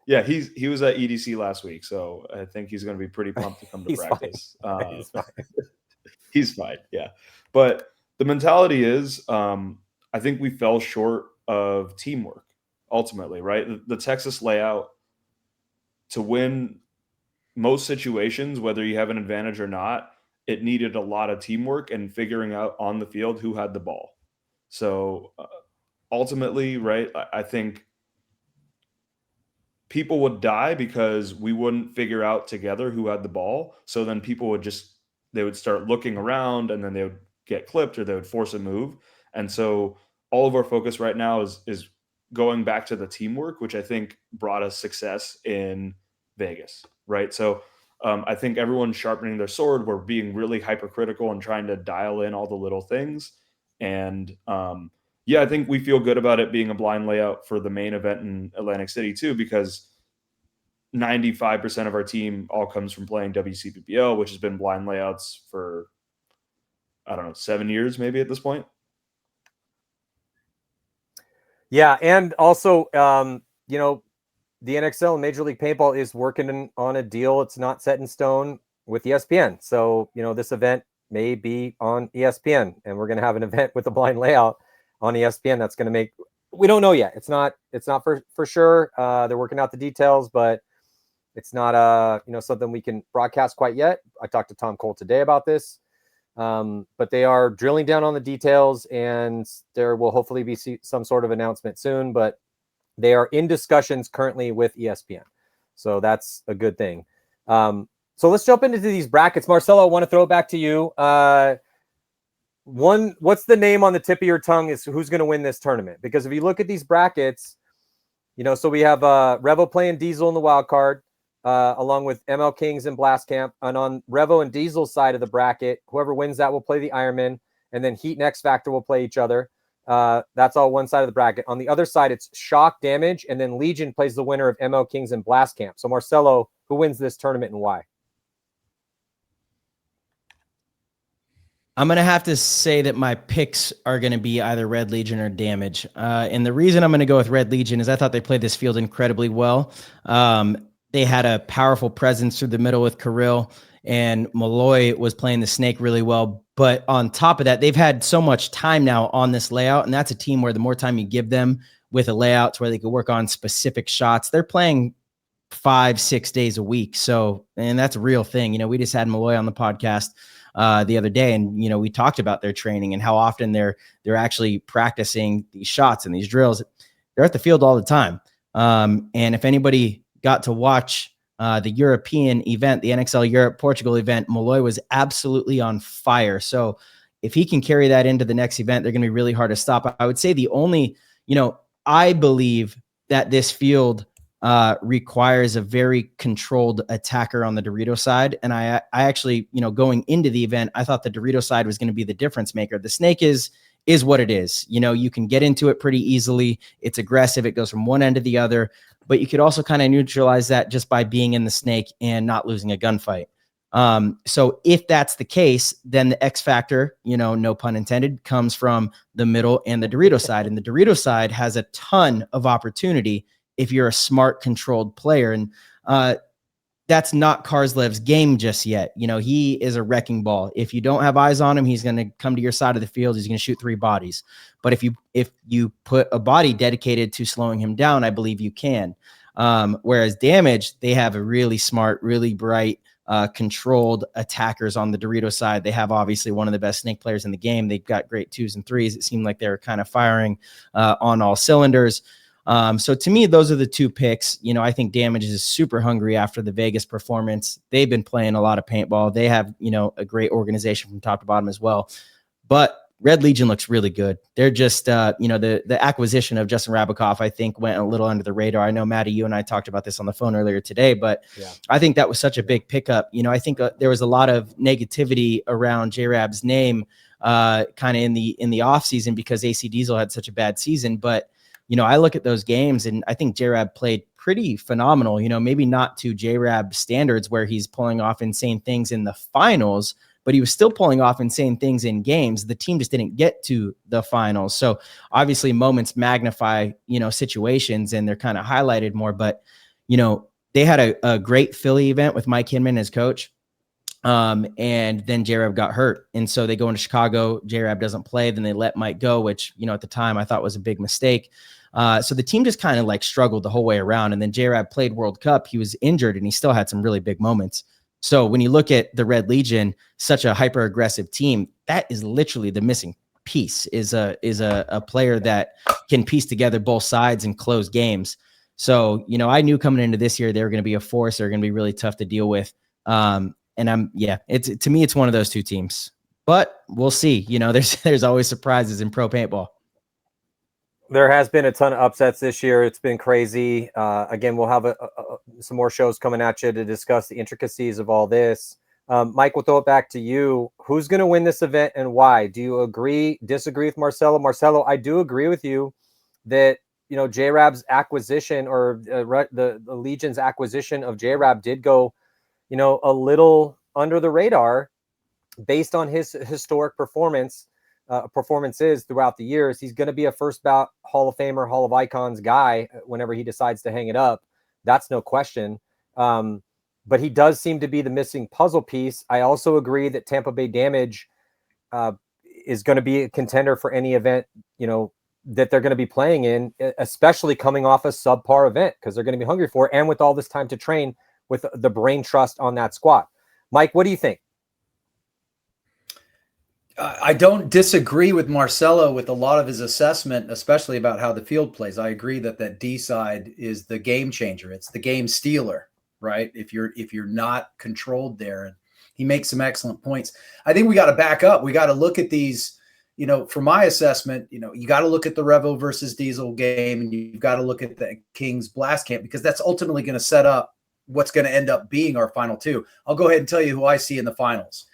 Yeah, he was at EDC last week, so I think he's going to be pretty pumped to come to practice. He's fine. He's fine, yeah. But the mentality is, I think we fell short of teamwork ultimately, right? The Texas layout, to win most situations, whether you have an advantage or not, it needed a lot of teamwork and figuring out on the field who had the ball. So ultimately, right, I think people would die because we wouldn't figure out together who had the ball. So then people would start looking around, and then they would get clipped or they would force a move. And so all of our focus right now is going back to the teamwork, which I think brought us success in Vegas, right? So I think everyone's sharpening their sword. We're being really hypercritical and trying to dial in all the little things. And yeah, I think we feel good about it being a blind layout for the main event in Atlantic City too, because 95% of our team all comes from playing WCPPL, which has been blind layouts for, I don't know, 7 years maybe at this point. Yeah, and also, the NXL, Major League Paintball, is working on a deal. It's not set in stone with ESPN. So, this event may be on ESPN, and we're going to have an event with a blind layout on ESPN. That's going to make, we don't know yet. It's not for sure. They're working out the details, but it's not, something we can broadcast quite yet. I talked to Tom Cole today about this. But they are drilling down on the details, and there will hopefully be some sort of announcement soon, but they are in discussions currently with ESPN. So that's a good thing. So let's jump into these brackets. Marcello, I want to throw it back to you. What's the name on the tip of your tongue is who's going to win this tournament? Because if you look at these brackets, so we have Revo playing Diesel in the wild card, along with ML Kings and Blast Camp. And on Revo and Diesel's side of the bracket, whoever wins that will play the Ironman, and then Heat and X Factor will play each other. That's all one side of the bracket. On the other side, it's Shock, Damage, and then Legion plays the winner of ML Kings and Blast Camp. So Marcello, who wins this tournament and why? I'm going to have to say that my picks are going to be either Red Legion or Damage. And the reason I'm going to go with Red Legion is I thought they played this field incredibly well. They had a powerful presence through the middle with Kirill, and Malloy was playing the Snake really well. But on top of that, they've had so much time now on this layout, and that's a team where the more time you give them with a layout to where they can work on specific shots, they're playing 5-6 days a week. So, and that's a real thing. We just had Malloy on the podcast the other day, and we talked about their training and how often they're actually practicing these shots and these drills. They're at the field all the time. And if anybody got to watch the European event, the NXL Europe Portugal event, Malloy was absolutely on fire. So if he can carry that into the next event, they're going to be really hard to stop. I would say the only, I believe that this field requires a very controlled attacker on the Dorito side. And I actually, going into the event, I thought the Dorito side was going to be the difference maker. The snake is what it is. You can get into it pretty easily. It's aggressive. It goes from one end to the other, but you could also kind of neutralize that just by being in the snake and not losing a gunfight. So if that's the case, then the X factor, no pun intended, comes from the middle and the Dorito side. And the Dorito side has a ton of opportunity if you're a smart, controlled player. And that's not Karslev's game just yet. He is a wrecking ball. If you don't have eyes on him, he's going to come to your side of the field. He's going to shoot 3 bodies. But if you put a body dedicated to slowing him down, I believe you can. Whereas Damage, they have a really smart, really bright, controlled attackers on the Dorito side. They have obviously one of the best snake players in the game. They've got great 2s and 3s. It seemed like they were kind of firing on all cylinders. So to me, those are the 2 picks. I think Damage is super hungry after the Vegas performance. They've been playing a lot of paintball. They have, a great organization from top to bottom as well. But Red Legion looks really good. They're just, the acquisition of Justin Rabikoff, I think, went a little under the radar. I know, Matty, you and I talked about this on the phone earlier today, but yeah. I think that was such a big pickup. I think there was a lot of negativity around J-Rab's name kind of in the offseason because AC Diesel had such a bad season. But, I look at those games and I think J-Rab played pretty phenomenal, maybe not to J-Rab standards where he's pulling off insane things in the finals, but he was still pulling off insane things in games. The team just didn't get to the finals. So obviously moments magnify, situations and they're kind of highlighted more, but, they had a great Philly event with Mike Hinman as coach. And then J-Rab got hurt. And so they go into Chicago, J-Rab doesn't play. Then they let Mike go, which, at the time I thought was a big mistake. So the team just kind of struggled the whole way around. And then J-Rab played World Cup. He was injured and he still had some really big moments. So when you look at the Red Legion, such a hyper aggressive team, that is literally the missing piece is a player that can piece together both sides and close games. So, I knew coming into this year, they were going to be a force. They're going to be really tough to deal with. To me, it's one of those 2 teams, but we'll see. There's always surprises in pro paintball. There has been a ton of upsets this year. It's been crazy. Again, we'll have some more shows coming at you to discuss the intricacies of all this. Mike, we'll throw it back to you. Who's going to win this event and why? Do you disagree with Marcello? Marcello, I do agree with you that, J-Rab's acquisition or the Legion's acquisition of J-Rab did go, a little under the radar based on his historic performances throughout the years. He's going to be a first bout Hall of Famer, Hall of Icons guy whenever he decides to hang it up. That's no question. But he does seem to be the missing puzzle piece. I also agree that Tampa Bay Damage is going to be a contender for any event, that they're going to be playing in, especially coming off a subpar event because they're going to be hungry for it. And with all this time to train with the brain trust on that squad. Mike, what do you think? I don't disagree with Marcello with a lot of his assessment, especially about how the field plays. I agree that D side is the game changer. It's the game stealer, right? If you're not controlled there, and he makes some excellent points. I think we got to back up. We got to look at these, for my assessment, you got to look at the Revo versus Diesel game, and you've got to look at the Kings Blast Camp because that's ultimately going to set up what's going to end up being our final 2. I'll go ahead and tell you who I see in the finals.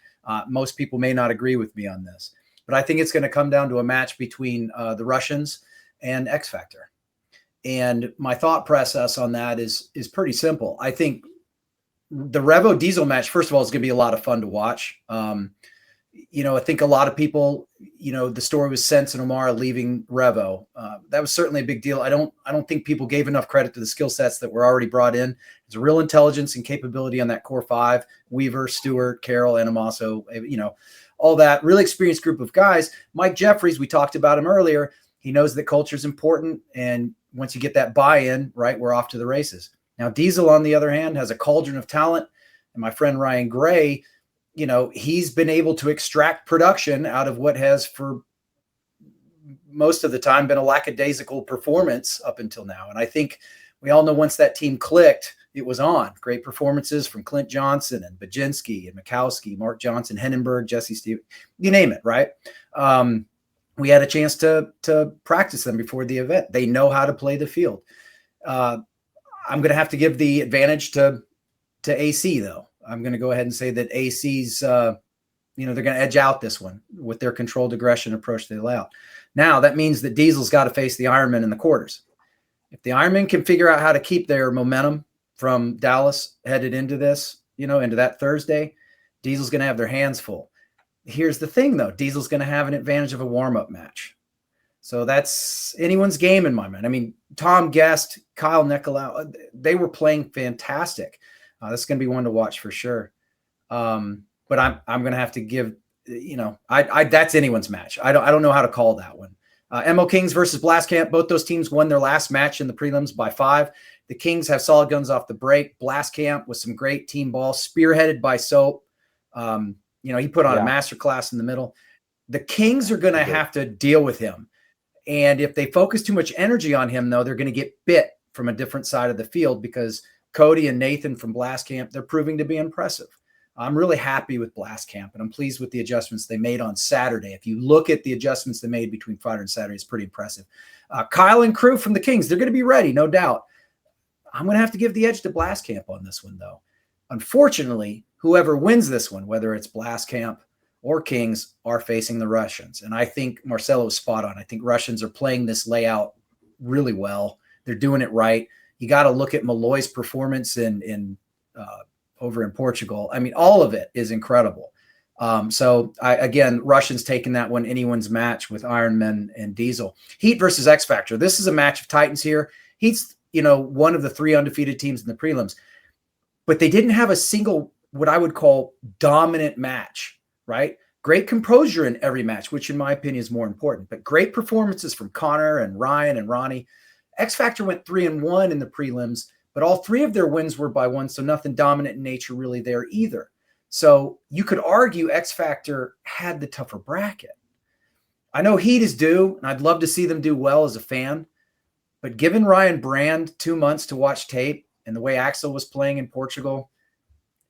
Most people may not agree with me on this, but I think it's going to come down to a match between the Russians and X Factor. And my thought process on that is pretty simple. I think the Revo Diesel match, first of all, is going to be a lot of fun to watch. I think a lot of people, the story was Sense and Omara leaving Revo. That was certainly a big deal. I don't think people gave enough credit to the skill sets that were already brought in. There's a real intelligence and capability on that core 5, Weaver, Stewart, Carroll, Anamaso, all that really experienced group of guys. Mike Jeffries, we talked about him earlier. He knows that culture is important. And once you get that buy-in, right, we're off to the races. Now, Diesel, on the other hand, has a cauldron of talent. And my friend Ryan Gray, he's been able to extract production out of what has for most of the time been a lackadaisical performance up until now. And I think we all know once that team clicked, it was on. Great performances from Clint Johnson and Baginski and Mikowski, Mark Johnson, Hennenberg, Jesse Steve, you name it, right? We had a chance to practice them before the event. They know how to play the field. I'm going to have to give the advantage to AC, though. I'm going to go ahead and say that AC's, they're going to edge out this one with their controlled aggression approach they lay out. Now, that means that Diesel's got to face the Ironmen in the quarters. If the Ironmen can figure out how to keep their momentum from Dallas headed into this, into that Thursday, Diesel's going to have their hands full. Here's the thing, though. Diesel's going to have an advantage of a warm-up match. So that's anyone's game in my mind. I mean, Tom Guest, Kyle Nicolau, they were playing fantastic. This is going to be one to watch for sure. But I'm going to have to give, that's anyone's match. I don't know how to call that one. MO Kings versus Blast Camp. Both those teams won their last match in the prelims by 5. The Kings have solid guns off the break. Blast Camp with some great team ball, spearheaded by Soap. He put on a masterclass in the middle. The Kings are going to have to deal with him. And if they focus too much energy on him, though, they're going to get bit from a different side of the field because Cody and Nathan from Blast Camp, they're proving to be impressive. I'm really happy with Blast Camp, and I'm pleased with the adjustments they made on Saturday. If you look at the adjustments they made between Friday and Saturday, it's pretty impressive. Kyle and crew from the Kings, they're going to be ready, no doubt. I'm going to have to give the edge to Blast Camp on this one, though. Unfortunately, whoever wins this one, whether it's Blast Camp or Kings, are facing the Russians. And I think Marcello is spot on. I think Russians are playing this layout really well. They're doing it right. You got to look at Malloy's performance over in Portugal. I mean, all of it is incredible. Again, Russians taking that one, anyone's match with Ironman and Diesel. Heat versus X Factor. This is a match of Titans here. Heat's, one of the 3 undefeated teams in the prelims, but they didn't have a single, what I would call dominant match, right? Great composure in every match, which in my opinion is more important, but great performances from Connor and Ryan and Ronnie. X Factor went 3-1 in the prelims, but all 3 of their wins were by 1, so nothing dominant in nature really there either. So you could argue X Factor had the tougher bracket. I know Heat is due, and I'd love to see them do well as a fan, but given Ryan Brand 2 months to watch tape and the way Axel was playing in Portugal,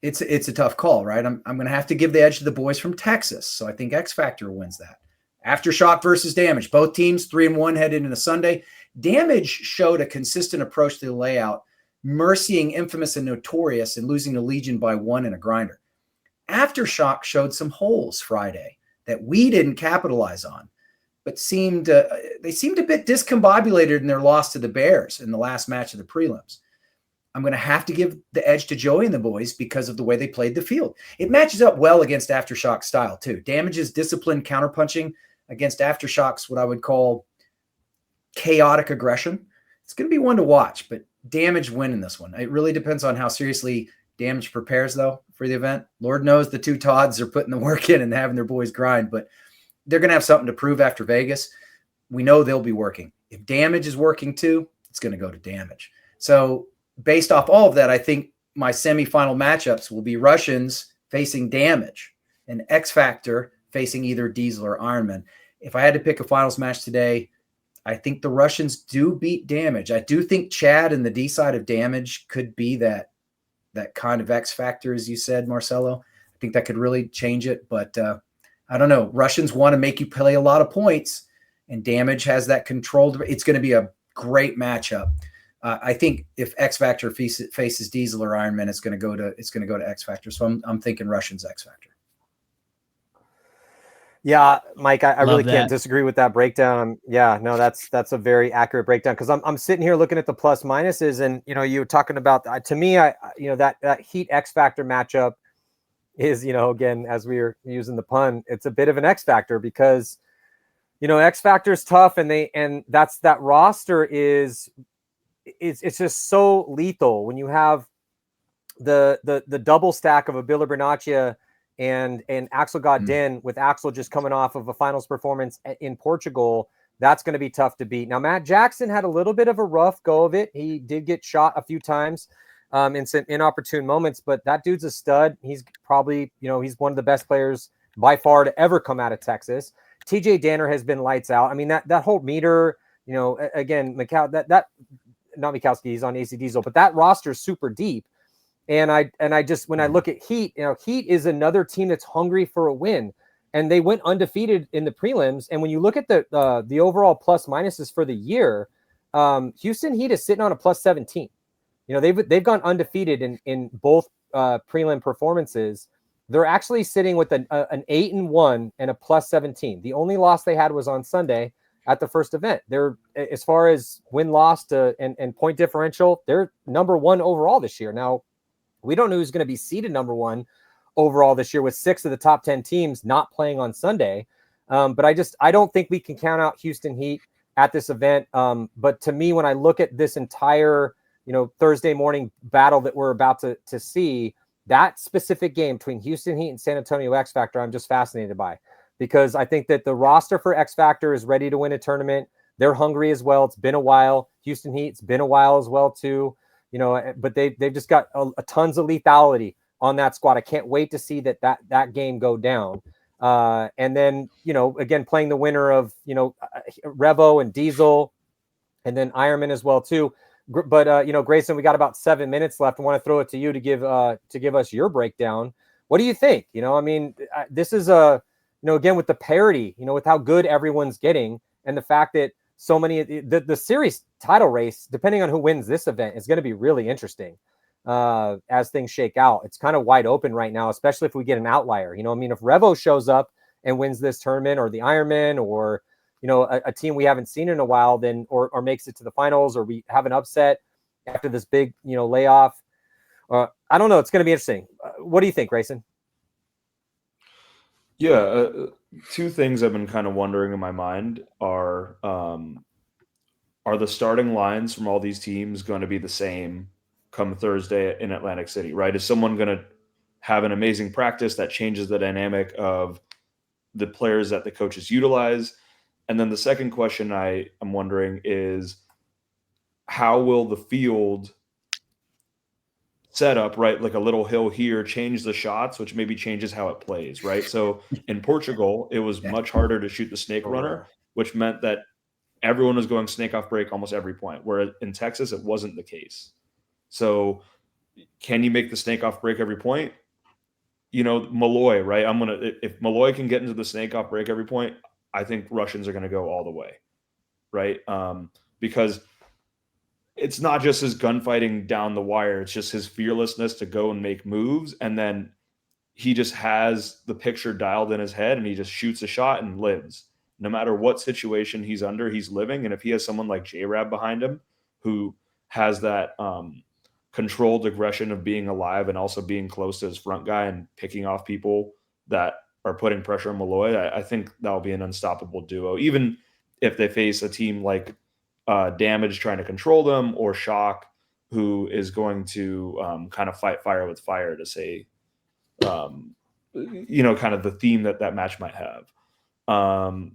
it's a tough call, right? I'm going to have to give the edge to the boys from Texas, so I think X Factor wins that. Aftershock versus Damage. Both teams 3-1 headed into Sunday. Damage showed a consistent approach to the layout, mercying Infamous and Notorious and losing to Legion by 1 in a grinder. Aftershock showed some holes Friday that we didn't capitalize on, but they seemed a bit discombobulated in their loss to the Bears in the last match of the prelims. I'm going to have to give the edge to Joey and the boys because of the way they played the field. It matches up well against Aftershock's style too. Damage's disciplined counterpunching against Aftershock's what I would call chaotic aggression. It's going to be one to watch, but Damage winning this one. It really depends on how seriously Damage prepares, though, for the event. Lord knows the 2 Todds are putting the work in and having their boys grind, but they're going to have something to prove after Vegas. We know they'll be working. If Damage is working too, it's going to go to Damage. So based off all of that, I think my semifinal matchups will be Russians facing Damage and X Factor facing either Diesel or Ironman. If I had to pick a finals match today, I think the Russians do beat Damage. I do think Chad and the D side of Damage could be that kind of X Factor, as you said, Marcello. I think that could really change it, but I don't know. Russians want to make you play a lot of points, and Damage has that controlled. It's going to be a great matchup. I think if X Factor faces Diesel or Ironman, it's going to go to X Factor. So I'm thinking Russians X Factor. Yeah, Mike, I really can't disagree with that breakdown. Yeah, no, that's a very accurate breakdown because I'm sitting here looking at the plus minuses, and you were talking about to me, that Heat X Factor matchup is, again, as we were using the pun, it's a bit of an X Factor because X Factor is tough, and that roster is it's just so lethal when you have the double stack of Abila Bernaccia and Axel Godin with Axel just coming off of a finals performance in Portugal. That's going to be tough to beat. Now, Matt Jackson had a little bit of a rough go of it. He did get shot a few times in some inopportune moments, but that dude's a stud. He's probably, he's one of the best players by far to ever come out of Texas. TJ Danner has been lights out. I mean, that whole meter, again, not Mikowski, he's on AC Diesel, but that roster is super deep. And I just, when I look at Heat, Heat is another team that's hungry for a win, and they went undefeated in the prelims. And when you look at the overall plus minuses for the year, Houston Heat is sitting on a plus 17. they've gone undefeated in both prelim performances. They're actually sitting with an 8-1 and a +17. The only loss they had was on Sunday at the first event. They're, as far as win-loss and point differential, they're number 1 overall this year. Now, we don't know who's going to be seeded number 1 overall this year with 6 of the top 10 teams not playing on Sunday. But I don't think we can count out Houston Heat at this event. But to me, when I look at this entire, Thursday morning battle that we're about to see, that specific game between Houston Heat and San Antonio X Factor, I'm just fascinated by, because I think that the roster for X Factor is ready to win a tournament. They're hungry as well. It's been a while. Houston Heat's been a while as well too, but they've just got a tons of lethality on that squad. I can't wait to see that game go down. And then, again, playing the winner of, Revo and Diesel, and then Ironman as well too. But, Grayson, we got about 7 minutes left. I want to throw it to you to give us your breakdown. What do you think? This is again, with the parity, with how good everyone's getting, and the fact that so many, the series title race, depending on who wins this event, is going to be really interesting as things shake out. It's kind of wide open right now, especially if we get an outlier. If Revo shows up and wins this tournament, or the Ironman, or a team we haven't seen in a while, then or makes it to the finals, or we have an upset after this big layoff. I don't know. It's going to be interesting. What do you think, Grayson? Yeah, two things I've been kind of wondering in my mind are the starting lines from all these teams going to be the same come Thursday in Atlantic City, right? Is someone going to have an amazing practice that changes the dynamic of the players that the coaches utilize? And then the second question I'm wondering is, how will the field setup, right, like a little hill here, change the shots, which maybe changes how it plays, right? So in Portugal, it was much harder to shoot the snake runner, which meant that everyone was going snake off break almost every point, whereas in Texas, it wasn't the case. So can you make the snake off break every point? Malloy, right? If Malloy can get into the snake off break every point, I think Russians are going to go all the way, right? Because it's not just his gunfighting down the wire. It's just his fearlessness to go and make moves. And then he just has the picture dialed in his head, and he just shoots a shot and lives. No matter what situation he's under, he's living. And if he has someone like J-Rab behind him who has that controlled aggression of being alive and also being close to his front guy and picking off people that are putting pressure on Malloy, I think that'll be an unstoppable duo, even if they face a team like Damage trying to control them, or Shock, who is going to kind of fight fire with fire, to say, kind of the theme that match might have. No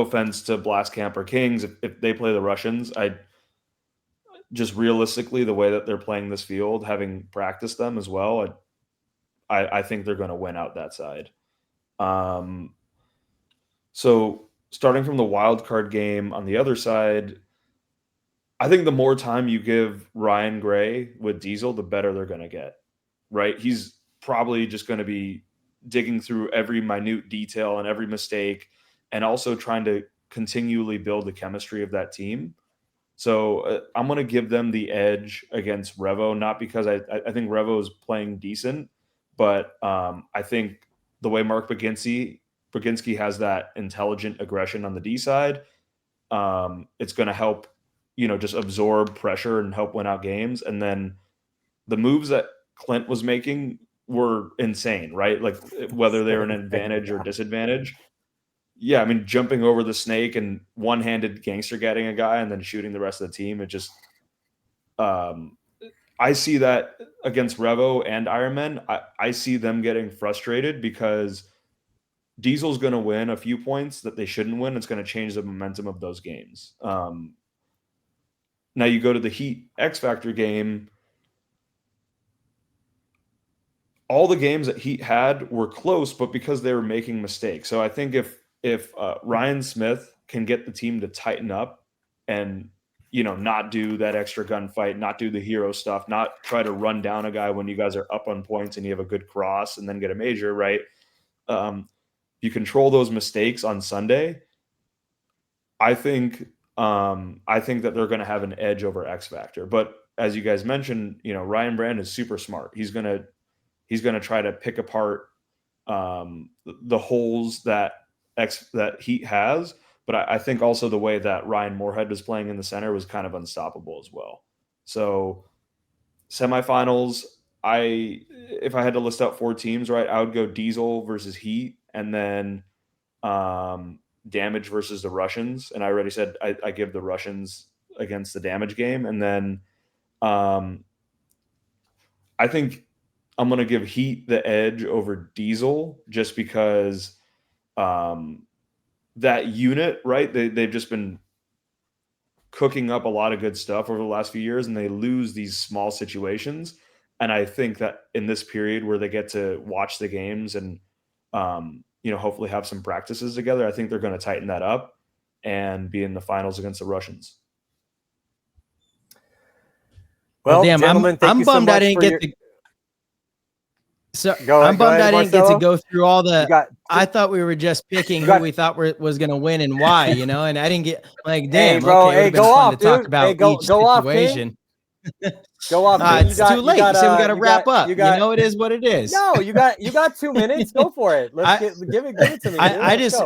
offense to Blast Camp or Kings. If they play the Russians, I just realistically, the way that they're playing this field, having practiced them as well, I think they're going to win out that side. So starting from the wild card game on the other side, I think the more time you give Ryan Gray with Diesel, the better they're going to get, right? He's probably just going to be digging through every minute detail and every mistake, and also trying to continually build the chemistry of that team. So I'm going to give them the edge against Revo, not because I think Revo is playing decent, but I think the way Mark Baginski has that intelligent aggression on the D side, it's going to help, just absorb pressure and help win out games. And then the moves that Clint was making were insane, right? Like whether they're an advantage or disadvantage. Yeah, jumping over the snake and one-handed gangster getting a guy and then shooting the rest of the team. It just, I see that against Revo and Ironman. I see them getting frustrated because Diesel's going to win a few points that they shouldn't win. It's going to change the momentum of those games. Now you go to the Heat X Factor game. All the games that Heat had were close, but because they were making mistakes. So I think if Ryan Smith can get the team to tighten up and, not do that extra gunfight, not do the hero stuff, not try to run down a guy when you guys are up on points and you have a good cross and then get a major, right? You control those mistakes on Sunday. I think I think that they're going to have an edge over X Factor. But as you guys mentioned, Ryan Brand is super smart. He's going to try to pick apart the holes that Heat has. But I think also the way that Ryan Moorhead was playing in the center was kind of unstoppable as well. So semifinals, if I had to list out 4 teams, right, I would go Diesel versus Heat, and then Damage versus the Russians. And I already said I give the Russians against the Damage game. And then I think I'm going to give Heat the edge over Diesel just because that unit, right, they've just been cooking up a lot of good stuff over the last few years, and they lose these small situations. And I think that in this period where they get to watch the games and, hopefully have some practices together, I think they're going to tighten that up and be in the finals against the Russians. Well, damn, I'm bummed I didn't get to. So I'm bummed I didn't get to go through all the. I thought we were just picking who we thought was going to win and why, and I didn't get like, damn, hey, bro, okay, go off, to talk about go each Off, situation. Go off. It's too late. We got to wrap up. It is what it is. No, you got 2 minutes. Go for it. Give it to me. I just,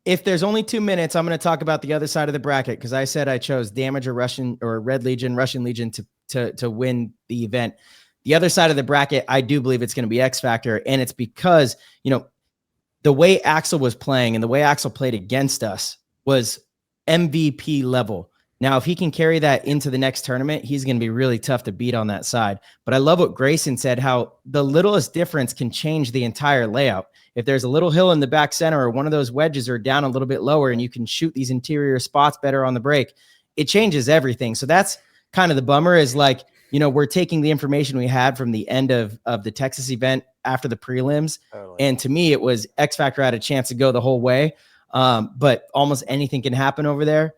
if there's only 2 minutes, I'm going to talk about the other side of the bracket because I said I chose Damage or Red Legion, Russian Legion to win the event. The other side of the bracket, I do believe it's going to be X Factor, and it's because the way Axel was playing and the way Axel played against us was MVP level. Now, if he can carry that into the next tournament, he's going to be really tough to beat on that side. But I love what Grayson said, how the littlest difference can change the entire layout. If there's a little hill in the back center or one of those wedges are down a little bit lower and you can shoot these interior spots better on the break, it changes everything. So that's kind of the bummer is like, we're taking the information we had from the end of the Texas event after the prelims. Totally. And to me, it was X Factor had a chance to go the whole way. But almost anything can happen over there.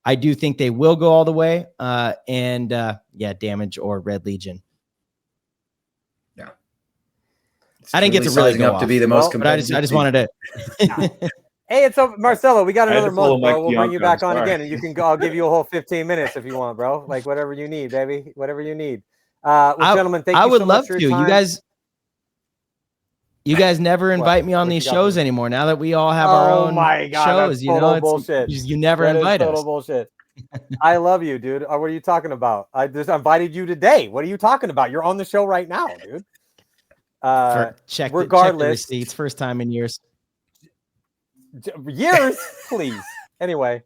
I do think they will go all the way. Damage or Red Legion. Yeah. I didn't get to really go up to be the most competitive. I just wanted to. Hey, it's Marcello. We got another month, bro. We'll bring you back on again, and you can go. I'll give you a whole 15 minutes if you want, bro. Like whatever you need, baby. Whatever you need. Gentlemen, thank you so much. I would love to. You guys never invite me on these shows anymore. Now that we all have our own shows, bullshit. You never invite us. Total bullshit. I love you, dude. What are you talking about? I just invited you today. What are you talking about? You're on the show right now, dude. Check the receipts. First time in years. Please. Anyway,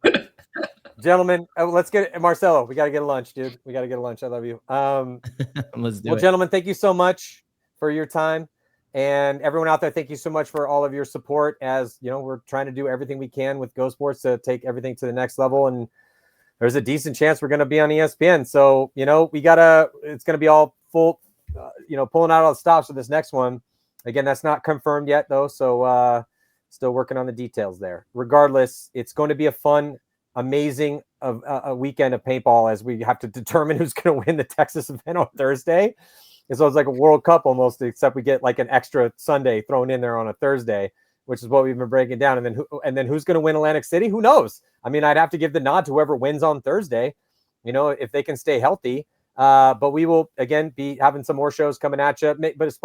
gentlemen, let's get it. Marcello, we got to get a lunch, dude. We got to get a lunch. I love you. Let's do it. Well, gentlemen, thank you so much for your time. And everyone out there, thank you so much for all of your support as, we're trying to do everything we can with Go Sports to take everything to the next level. And there's a decent chance we're going to be on ESPN. So, it's going to be all full, pulling out all the stops for this next one. Again, that's not confirmed yet though. So, still working on the details there. Regardless, it's going to be a fun, amazing a weekend of paintball as we have to determine who's going to win the Texas event on Thursday. And so it's like a World Cup almost, except we get like an extra Sunday thrown in there on a Thursday, which is what we've been breaking down. And then who's going to win Atlantic City? Who knows? I mean, I'd have to give the nod to whoever wins on Thursday, if they can stay healthy. But we will, again, be having some more shows coming at you. But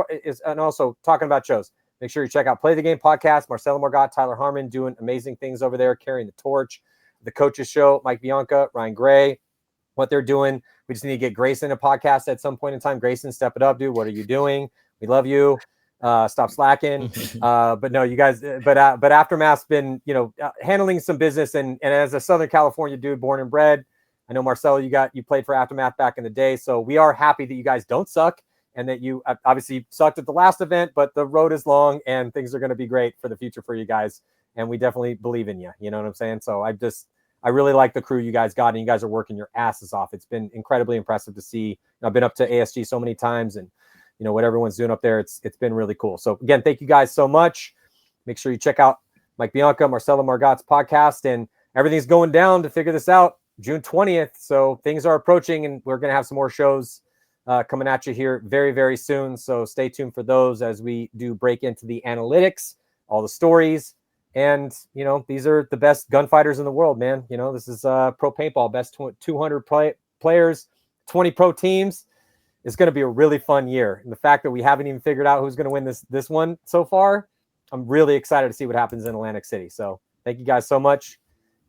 and also talking about shows. Make sure you check out Play the Game podcast. Marcello Margott, Tyler Harmon doing amazing things over there, carrying the torch. The Coaches Show, Mike Bianca, Ryan Gray, what they're doing. We just need to get Grayson a podcast at some point in time. Grayson, step it up, dude. What are you doing? We love you. Stop slacking. But no, you guys. But Aftermath's been handling some business, and as a Southern California dude, born and bred, I know Marcello, you played for Aftermath back in the day, so we are happy that you guys don't suck. And that you obviously sucked at the last event, but the road is long and things are going to be great for the future for you guys. And we definitely believe in you. You know what I'm saying? So I really like the crew you guys got, and you guys are working your asses off. It's been incredibly impressive to see. I've been up to ASG so many times, and what everyone's doing up there, it's been really cool. So again, thank you guys so much. Make sure you check out Mike Bianca, Marcello Margott's podcast, and everything's going down to figure this out June 20th. So things are approaching, and we're going to have some more shows coming at you here very, very soon. So stay tuned for those as we do break into the analytics, all the stories, And, these are the best gunfighters in the world, man. This is pro paintball, best 200 players, 20 pro teams. It's going to be a really fun year. And the fact that we haven't even figured out who's going to win this one so far, I'm really excited to see what happens in Atlantic City. So thank you guys so much,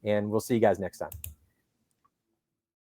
and we'll see you guys next time.